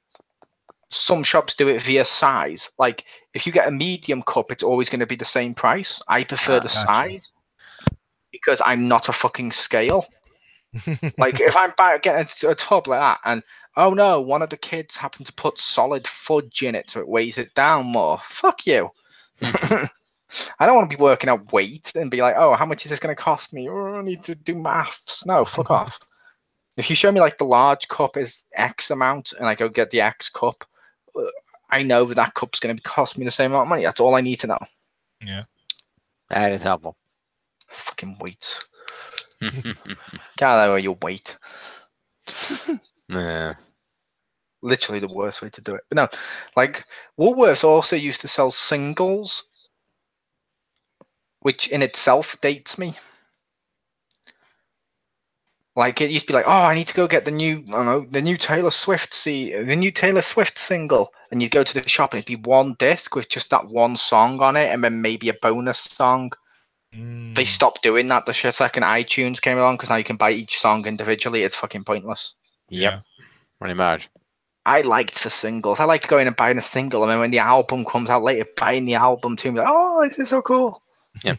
Some shops do it via size. Like, if you get a medium cup, it's always going to be the same price. I prefer the size because I'm not a fucking scale. Like, if I'm getting a tub like that and, oh no, one of the kids happened to put solid fudge in it so it weighs it down more. Fuck you. I don't want to be working out weight and be like, oh, how much is this going to cost me? Oh, I need to do maths. No, fuck off. If you show me like the large cup is X amount and I go get the X cup, I know that cup's going to cost me the same amount of money. That's all I need to know. Yeah. That is helpful. Fucking weight. Can't know your weight. Yeah. Literally the worst way to do it. But no, like Woolworths also used to sell singles, which in itself dates me. Like it used to be like, oh, I need to go get the new, I don't know, the new Taylor Swift single, and you'd go to the shop and it'd be one disc with just that one song on it, and then maybe a bonus song. They stopped doing that the second iTunes came along because now you can buy each song individually. It's fucking pointless. Yep. Pretty much. I liked the singles. I liked going and buying a single, and then when the album comes out later, buying the album too. Like, oh, this is so cool. Yeah.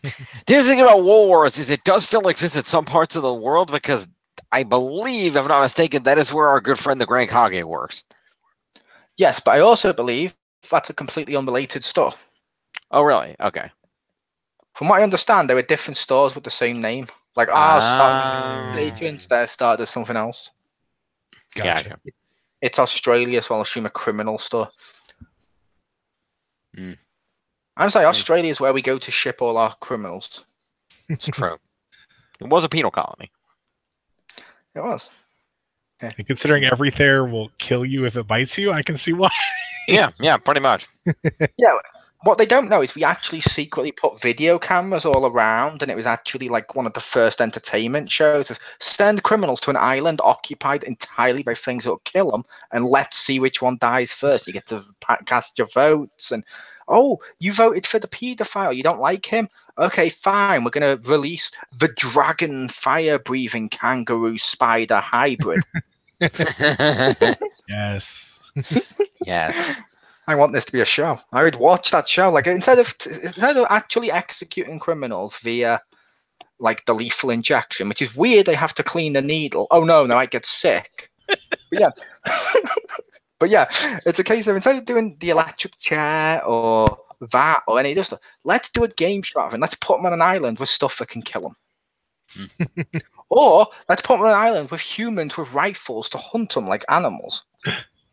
The other thing about Woolworths is it does still exist in some parts of the world because I believe, if I'm not mistaken, that is where our good friend the Grand Kage works. Yes, but I also believe that's a completely unrelated store. Oh, really? Okay. From what I understand, there were different stores with the same name. Like ours started as agents, theirs started as something else. Gotcha. It's Australia, so I'll assume a criminal store. I'm saying Australia is where we go to ship all our criminals. It's true. It was a penal colony. It was. Yeah. And considering everything will kill you if it bites you, I can see why. Yeah, pretty much. Yeah. What they don't know is we actually secretly put video cameras all around, and it was actually like one of the first entertainment shows. Is send criminals to an island occupied entirely by things that will kill them, and let's see which one dies first. You get to cast your votes, and oh, you voted for the paedophile. You don't like him? Okay, fine. We're going to release the dragon fire-breathing kangaroo spider hybrid. Yes. Yes. I want this to be a show. I would watch that show. Like instead of actually executing criminals via like the lethal injection, which is weird. They have to clean the needle. Oh no, I get sick. But yeah, but yeah, it's a case of instead of doing the electric chair or that or any other stuff, let's do a game show and let's put them on an island with stuff that can kill them. Or let's put them on an island with humans with rifles to hunt them like animals.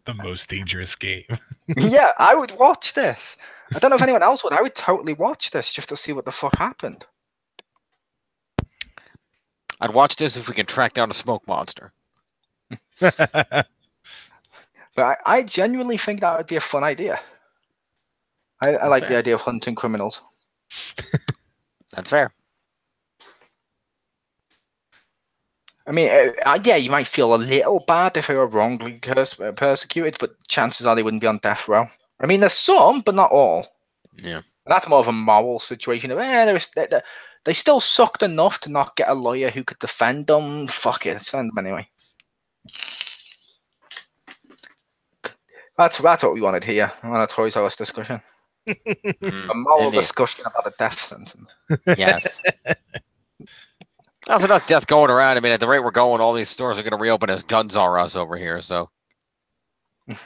The most dangerous game. Yeah, I would watch this. I don't know if anyone else would. I would totally watch this just to see what the fuck happened. I'd watch this if we can track down a smoke monster. But I genuinely think that would be a fun idea. I like the idea of hunting criminals. That's fair. I mean, yeah, you might feel a little bad if they were wrongly persecuted, but chances are they wouldn't be on death row. I mean, there's some, but not all. Yeah. And that's more of a moral situation. They still sucked enough to not get a lawyer who could defend them. Fuck it, send them anyway. That's what we wanted here on a Toys R Us discussion. A moral discussion about a death sentence. Yes. There's enough death going around. I mean, at the rate we're going, all these stores are going to reopen as Guns R Us over here. So it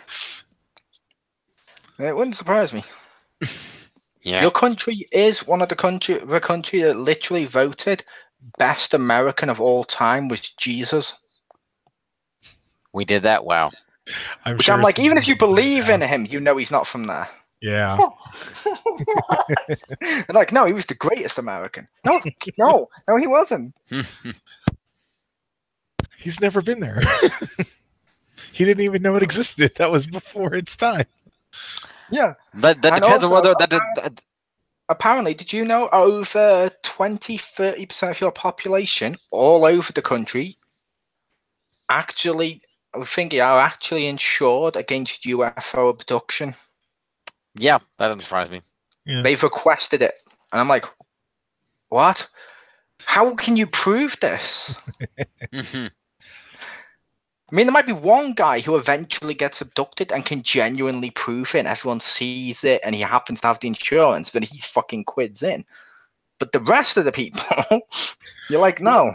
wouldn't surprise me. Yeah. Your country is one of the country that literally voted best American of all time was Jesus. We did that. Wow. I'm like, even if you believe in him, you know he's not from there. Yeah. And like, no, he was the greatest American. No, he wasn't. He's never been there. He didn't even know it existed. That was before its time. Yeah. That depends on whether apparently, did you know over 20-30% of your population all over the country actually, I think, are actually insured against UFO abduction? Yeah, that doesn't surprise me. Yeah. They've requested it. And I'm like, what? How can you prove this? I mean, there might be one guy who eventually gets abducted and can genuinely prove it, and everyone sees it, and he happens to have the insurance, then he's fucking quids in. But the rest of the people, you're like, no.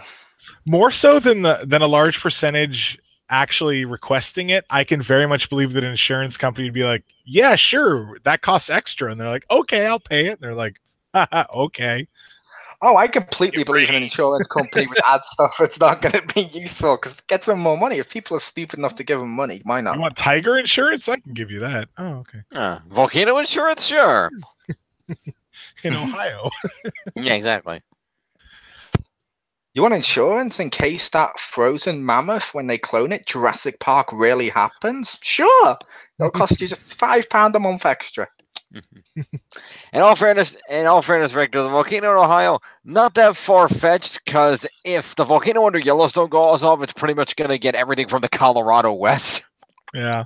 More so than a large percentage actually requesting it, I can very much believe that an insurance company would be like, yeah, sure, that costs extra. And they're like, okay, I'll pay it. And they're like, Okay. Oh, I completely believe in an insurance company with ad stuff that's not going to be useful because get some more money. If people are stupid enough to give them money, why not? You want tiger insurance? I can give you that. Oh, okay. Volcano insurance? Sure. In Ohio. Yeah, exactly. You want insurance in case that frozen mammoth, when they clone it, Jurassic Park really happens? Sure. It'll cost you just £5 a month extra. In all fairness, Richter, the volcano in Ohio, not that far-fetched, because if the volcano under Yellowstone goes off, it's pretty much going to get everything from the Colorado West. Yeah.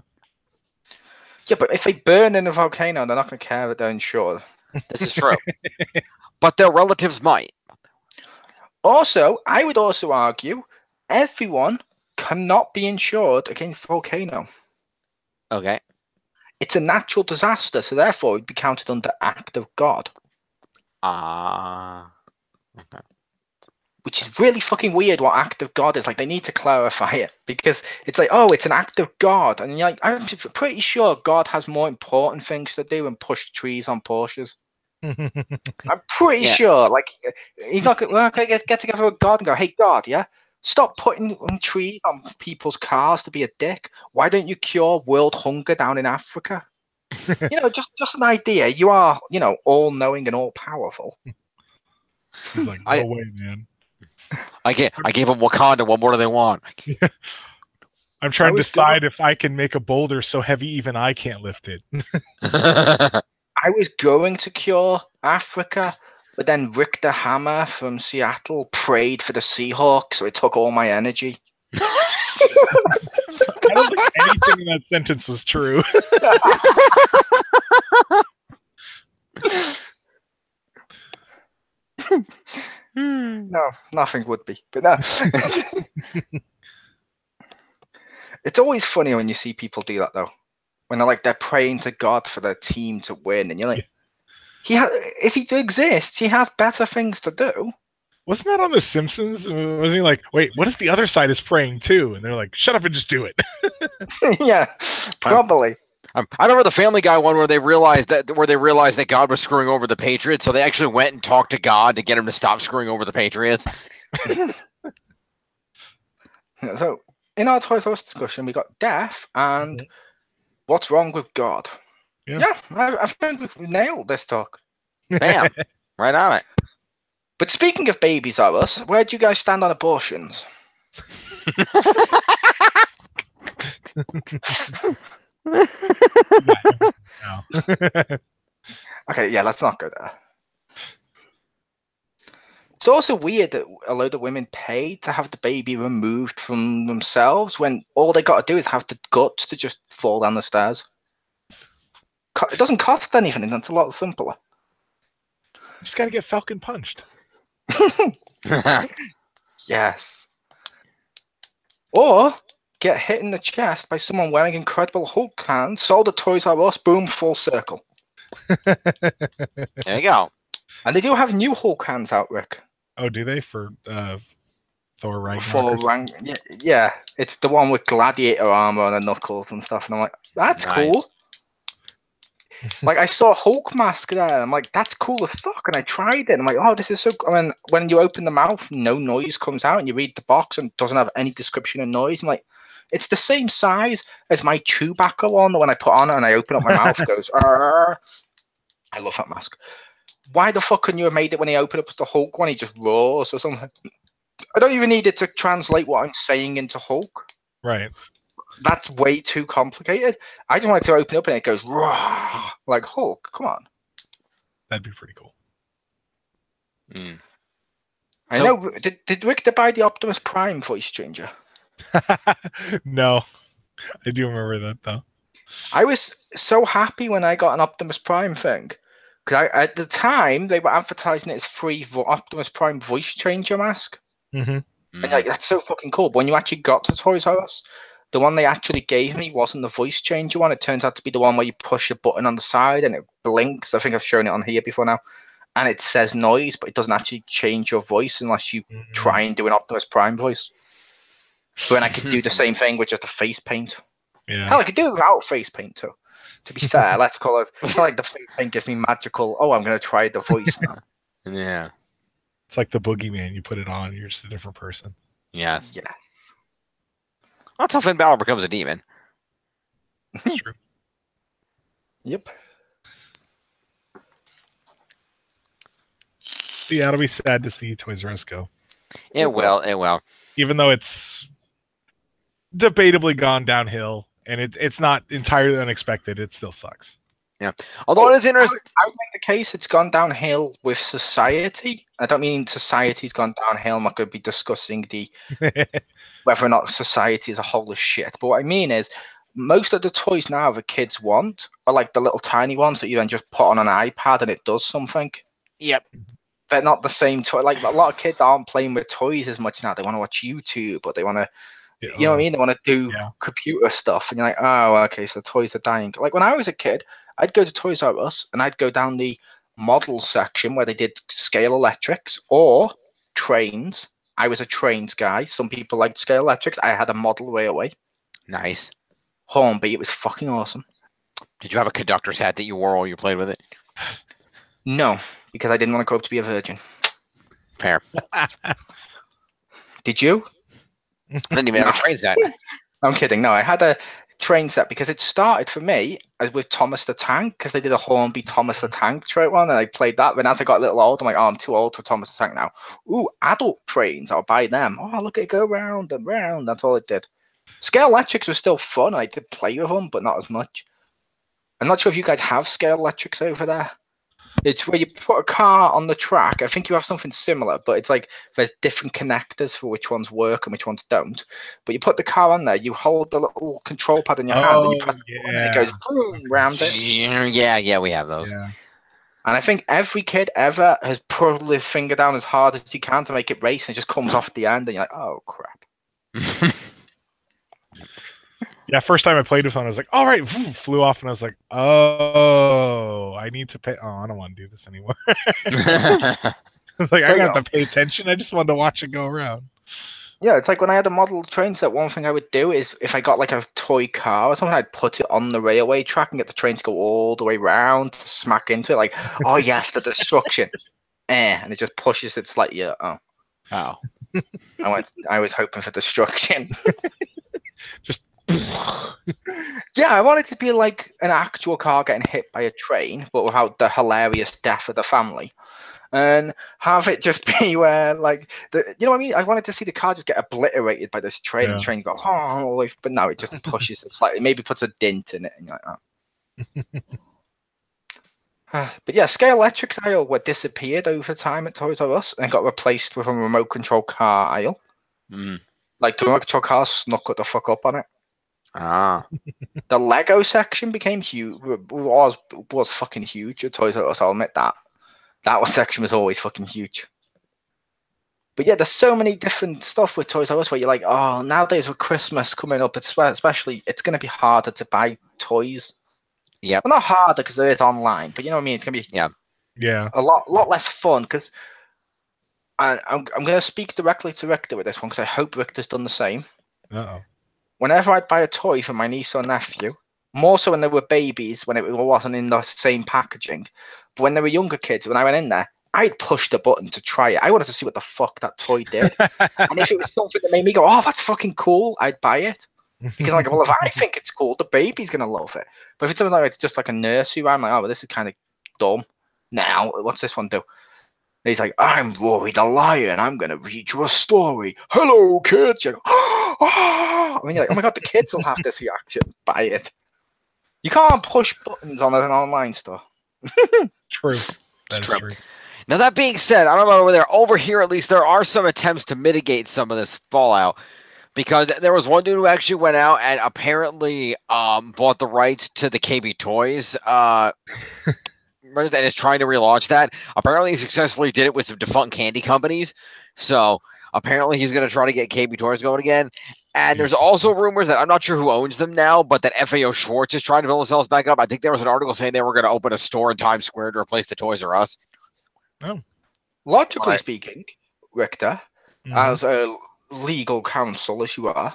Yeah, but if they burn in the volcano, they're not going to care that they're insured. This is true. But their relatives might. Also, I would also argue everyone cannot be insured against volcano. Okay. It's a natural disaster, so therefore it would be counted under act of God. Okay. Which is really fucking weird what act of God is. Like, they need to clarify it because it's like, oh, it's an act of God. And you're like, I'm pretty sure God has more important things to do than push trees on Porsches. I'm pretty sure. Like, we're not going to get together with God and go, hey, God, yeah? Stop putting trees on people's cars to be a dick. Why don't you cure world hunger down in Africa? Just an idea. You are, all-knowing and all-powerful. He's like, no way, man. I gave them Wakanda. What more do they want? I'm trying to decide if I can make a boulder so heavy even I can't lift it. I was going to cure Africa, but then Richter Hammer from Seattle prayed for the Seahawks, so it took all my energy. I don't think anything in that sentence was true. No, nothing would be. But no. It's always funny when you see people do that, though. When they're praying to God for their team to win, and you're like, if he exists, he has better things to do. Wasn't that on The Simpsons? Was he like, wait, what if the other side is praying too? And they're like, shut up and just do it. Yeah, probably. I remember the Family Guy one where they realized that God was screwing over the Patriots, so they actually went and talked to God to get him to stop screwing over the Patriots. So, in our Toys R Us discussion, we got death and what's wrong with God. Yeah, I think we've nailed this talk. Bam, right on it. But speaking of babies R Us, where do you guys stand on abortions? Okay, yeah, let's not go there. It's also weird that a load of women pay to have the baby removed from themselves when all they got to do is have the guts to just fall down the stairs. It doesn't cost anything, it's a lot simpler. Just got to get Falcon punched. Yes. Or get hit in the chest by someone wearing Incredible Hulk hands, sold at Toys R Us, boom, full circle. There you go. And they do have new Hulk hands out, Rick. Oh, do they? For Thor Ragnarok? Yeah, it's the one with gladiator armor and the knuckles and stuff. And I'm like, that's cool. Like, I saw a Hulk mask there, and I'm like, that's cool as fuck. And I tried it, and I'm like, oh, this is so cool. And when you open the mouth, no noise comes out, and you read the box, and it doesn't have any description of noise. I'm like, it's the same size as my Chewbacca one that when I put on it and I open up my mouth, it goes, Arr. I love that mask. Why the fuck couldn't you have made it when he opened up the Hulk one? He just roars or something. I don't even need it to translate what I'm saying into Hulk. Right. That's way too complicated. I just want it to open up and it goes roar like Hulk. Come on. That'd be pretty cool. I know. Did Richter buy the Optimus Prime voice changer? No. I do remember that, though. I was so happy when I got an Optimus Prime thing. Because at the time, they were advertising it as free Optimus Prime voice changer mask. Mm-hmm. And like, that's so fucking cool. But when you actually got to Toys R Us, the one they actually gave me wasn't the voice changer one. It turns out to be the one where you push a button on the side and it blinks. I think I've shown it on here before now. And it says noise, but it doesn't actually change your voice unless you try and do an Optimus Prime voice. So then I could do the same thing with just a face paint. Yeah. Hell, I could do it without face paint too. To be fair, let's call it. It's not like the face paint gives me magical. Oh, I'm going to try the voice now. Yeah. It's like the boogeyman. You put it on, you're just a different person. Yes. Yes. That's how Finn Balor becomes a demon. It's true. Yep. Yeah, it'll be sad to see Toys R Us go. It will. Even though it's debatably gone downhill, and it's not entirely unexpected, it still sucks. Yeah. Although it is interesting. I would make the case it's gone downhill with society. I don't mean society's gone downhill. I'm not going to be discussing whether or not society as a whole is shit. But what I mean is, most of the toys now the kids want are like the little tiny ones that you then just put on an iPad and it does something. Yep. They're not the same toy. Like a lot of kids aren't playing with toys as much now. They want to watch YouTube, or they want to, you know what I mean? They want to do computer stuff. And you're like, oh, okay, so the toys are dying. Like when I was a kid, I'd go to Toys R Us and I'd go down the model section where they did scale electrics or trains. I was a trains guy. Some people liked scale electrics. I had a model railway. Nice. Hornby, it was fucking awesome. Did you have a conductor's hat that you wore while you played with it? No, because I didn't want to grow up to be a virgin. Fair. Did you? I didn't even have a train set. I'm kidding. No, I had a train set because it started for me as with Thomas the Tank, because they did a Hornby Thomas the Tank train one, and I played that. But as I got a little old, I'm like, oh, I'm too old for Thomas the Tank now. Ooh, adult trains, I'll buy them. Oh, look at it go round and round. That's all it did. Scale electrics were still fun. I did play with them, but not as much. I'm not sure if you guys have scale electrics over there. It's where you put a car on the track. I think you have something similar, but it's like there's different connectors for which ones work and which ones don't. But you put the car on there, you hold the little control pad in your hand, and you press the button, and it goes boom round it. Yeah, we have those. Yeah. And I think every kid ever has pulled his finger down as hard as he can to make it race, and it just comes off at the end, and you're like, oh crap. Yeah, first time I played with one, I was like, all right, flew off, and I was like, oh, I need to pay. Oh, I don't want to do this anymore. I was like, I got to pay attention. I just wanted to watch it go around. Yeah, it's like when I had a model train set, one thing I would do is if I got like a toy car or something, I'd put it on the railway track and get the train to go all the way round to smack into it. Like, oh yes, the destruction. And it just pushes it slightly. Oh. I was hoping for destruction. Just yeah, I wanted it to be like an actual car getting hit by a train, but without the hilarious death of the family. And have it just be where, like, you know what I mean? I wanted to see the car just get obliterated by this train, and the train go, oh, but no, it just pushes it slightly, maybe puts a dent in it, and you're like, oh. But yeah, scale electrics aisle were disappeared over time at Toys R Us and got replaced with a remote control car aisle. Like the remote control cars snuck the fuck up on it. The Lego section became huge. Was fucking huge at Toys R Us. I'll admit that. That one section was always fucking huge. But yeah, there's so many different stuff with Toys R Us where you're like, oh, nowadays with Christmas coming up, especially, it's going to be harder to buy toys. Yeah. Well, not harder because there is online, but you know what I mean. It's going to be a lot less fun because I'm going to speak directly to Richter with this one because I hope Richter's done the same. Whenever I'd buy a toy for my niece or nephew, more so when they were babies, when it wasn't in the same packaging, but when they were younger kids, when I went in there, I'd push the button to try it. I wanted to see what the fuck that toy did. And if it was something that made me go, oh, that's fucking cool, I'd buy it. Because I'm like, well, if I think it's cool, the baby's going to love it. But if it's something like it's just like a nursery rhyme, I'm like, oh, well, this is kind of dumb. Now, what's this one do? And he's like, I'm Rory the Lion. I'm going to read you a story. Hello, kids. You go, oh! I mean, you're like, oh my God, the kids will have this reaction. Buy it. You can't push buttons on an online store. True. That's true. Now, that being said, I don't know over there. Over here, at least, there are some attempts to mitigate some of this fallout. Because there was one dude who actually went out and apparently bought the rights to the KB Toys and is trying to relaunch that. Apparently, he successfully did it with some defunct candy companies. So apparently, he's going to try to get KB Toys going again. And there's also rumors that I'm not sure who owns them now, but that FAO Schwartz is trying to build themselves back up. I think there was an article saying they were going to open a store in Times Square to replace the Toys R Us. Oh. Logically speaking, Richter, as a legal counsel as you are,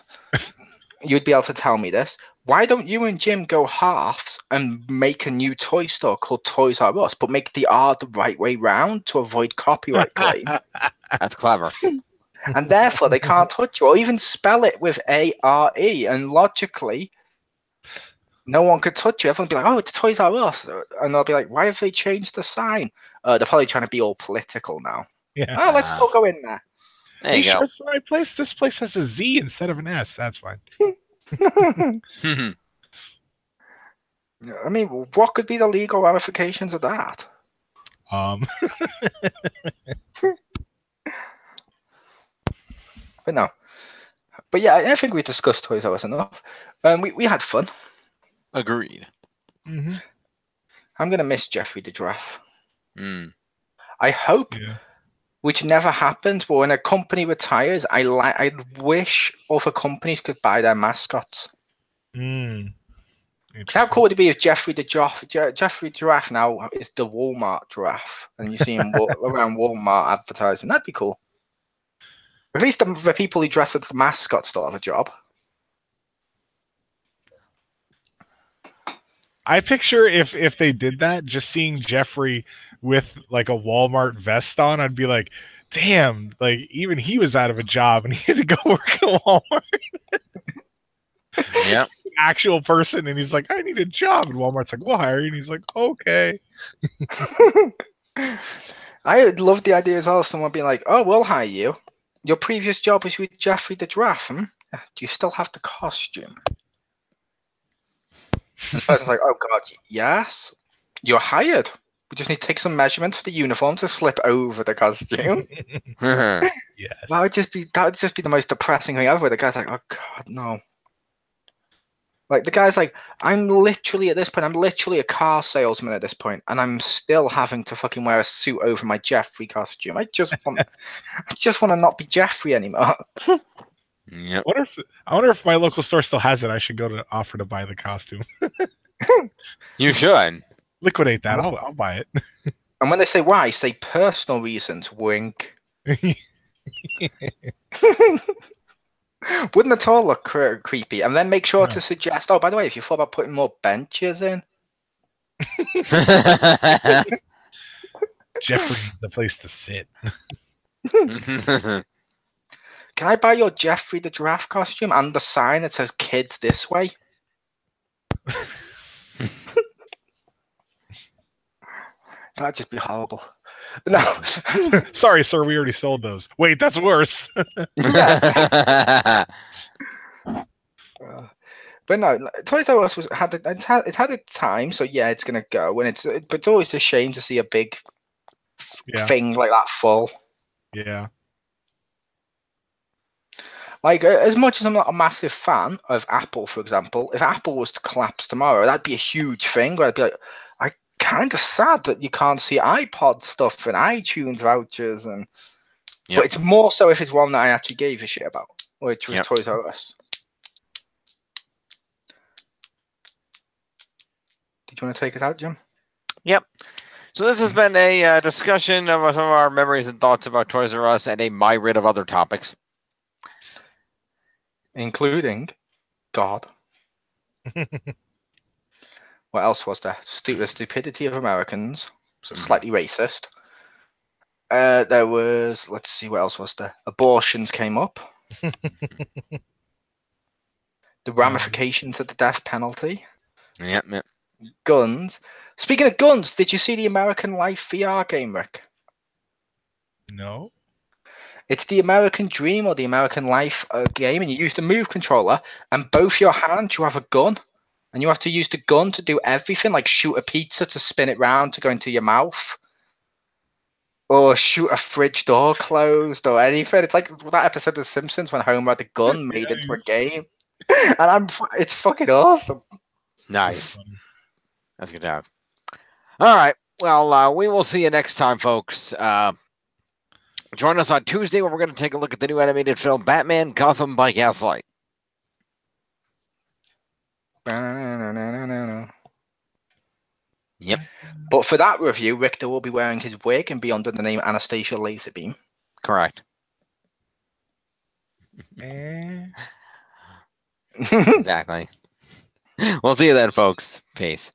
you'd be able to tell me this. why don't you and Jim go halves and make a new toy store called Toys R Us, but make the R the right way round to avoid copyright claim? That's clever. And therefore they can't touch you, or even spell it with A-R-E, and logically no one could touch you. Everyone would be like, oh, it's Toys R Us. And they'll be like, why have they changed the sign? They're probably trying to be all political now. Yeah. Oh, let's still go in there. There you go. Sure it's the right place? This place has a Z instead of an S. That's fine. I mean, what could be the legal ramifications of that? But no. But yeah, I think we discussed Toys R Us enough. We had fun. Agreed. Mm-hmm. I'm going to miss Jeffrey the Giraffe. Mm. I hope, which never happens, but when a company retires, I wish other companies could buy their mascots. How cool would it be if Jeffrey the Giraffe now is the Walmart giraffe, and you see him around Walmart advertising? That'd be cool. At least the people who dress as the mascot still have a job. I picture if they did that, just seeing Jeffrey with like a Walmart vest on, I'd be like, damn, like even he was out of a job and he had to go work at Walmart. Yeah. Actual person, and he's like, I need a job, and Walmart's like, we'll hire you, and he's like, okay. I would love the idea as well of someone being like, oh, we'll hire you. Your previous job was with Jeffrey the Giraffe. Do you still have the costume? And the person's like, oh god, yes. You're hired. We just need to take some measurements for the uniform to slip over the costume. Yes. That would just be the most depressing thing ever. The guy's like, oh god, no. Like the guy's like, I'm literally a car salesman at this point, and I'm still having to fucking wear a suit over my Jeffrey costume. I just want to not be Jeffrey anymore. Yep. I wonder if my local store still has it. I should go to offer to buy the costume. You should Liquidate that. I'll buy it. And when they say why, say personal reasons. Wink. Wouldn't at all look creepy. And then make sure to suggest, oh, by the way, if you thought about putting more benches in. Jeffrey needs the place to sit. Can I buy your Jeffrey the Giraffe costume and the sign that says kids this way? That'd just be horrible. No. Sorry, sir, we already sold those. Wait, that's worse. Yeah. But no, Toys R Us had its time, so yeah, it's gonna go. And but it's always a shame to see a big thing like that full. Yeah. Like, as much as I'm not a massive fan of Apple, for example, if Apple was to collapse tomorrow, that'd be a huge thing. Where I'd be like, I kind of sad that you can't see iPod stuff and iTunes vouchers, and but it's more so if it's one that I actually gave a shit about, which was Toys R Us. Did you want to take us out, Jim? Yep. So this has been a discussion of some of our memories and thoughts about Toys R Us and a myriad of other topics, including God. What else was there? The stupidity of Americans. So slightly racist. There was, let's see, what else was there? Abortions came up. The ramifications of the death penalty. Yep. Guns. Speaking of guns, did you see the American Life VR game, Rick? No. It's the American Dream or the American Life game, and you use the Move controller, and both your hands you have a gun. And you have to use the gun to do everything, like shoot a pizza to spin it round to go into your mouth. Or shoot a fridge door closed or anything. It's like that episode of The Simpsons when Homer had the gun made into a game. And it's fucking awesome. Nice. That's good to have. All right. Well, we will see you next time, folks. Join us on Tuesday where we're going to take a look at the new animated film, Batman Gotham by Gaslight. Yep. But for that review, Richter will be wearing his wig and be under the name Anastasia Laserbeam. Correct. Exactly. We'll see you then, folks. Peace.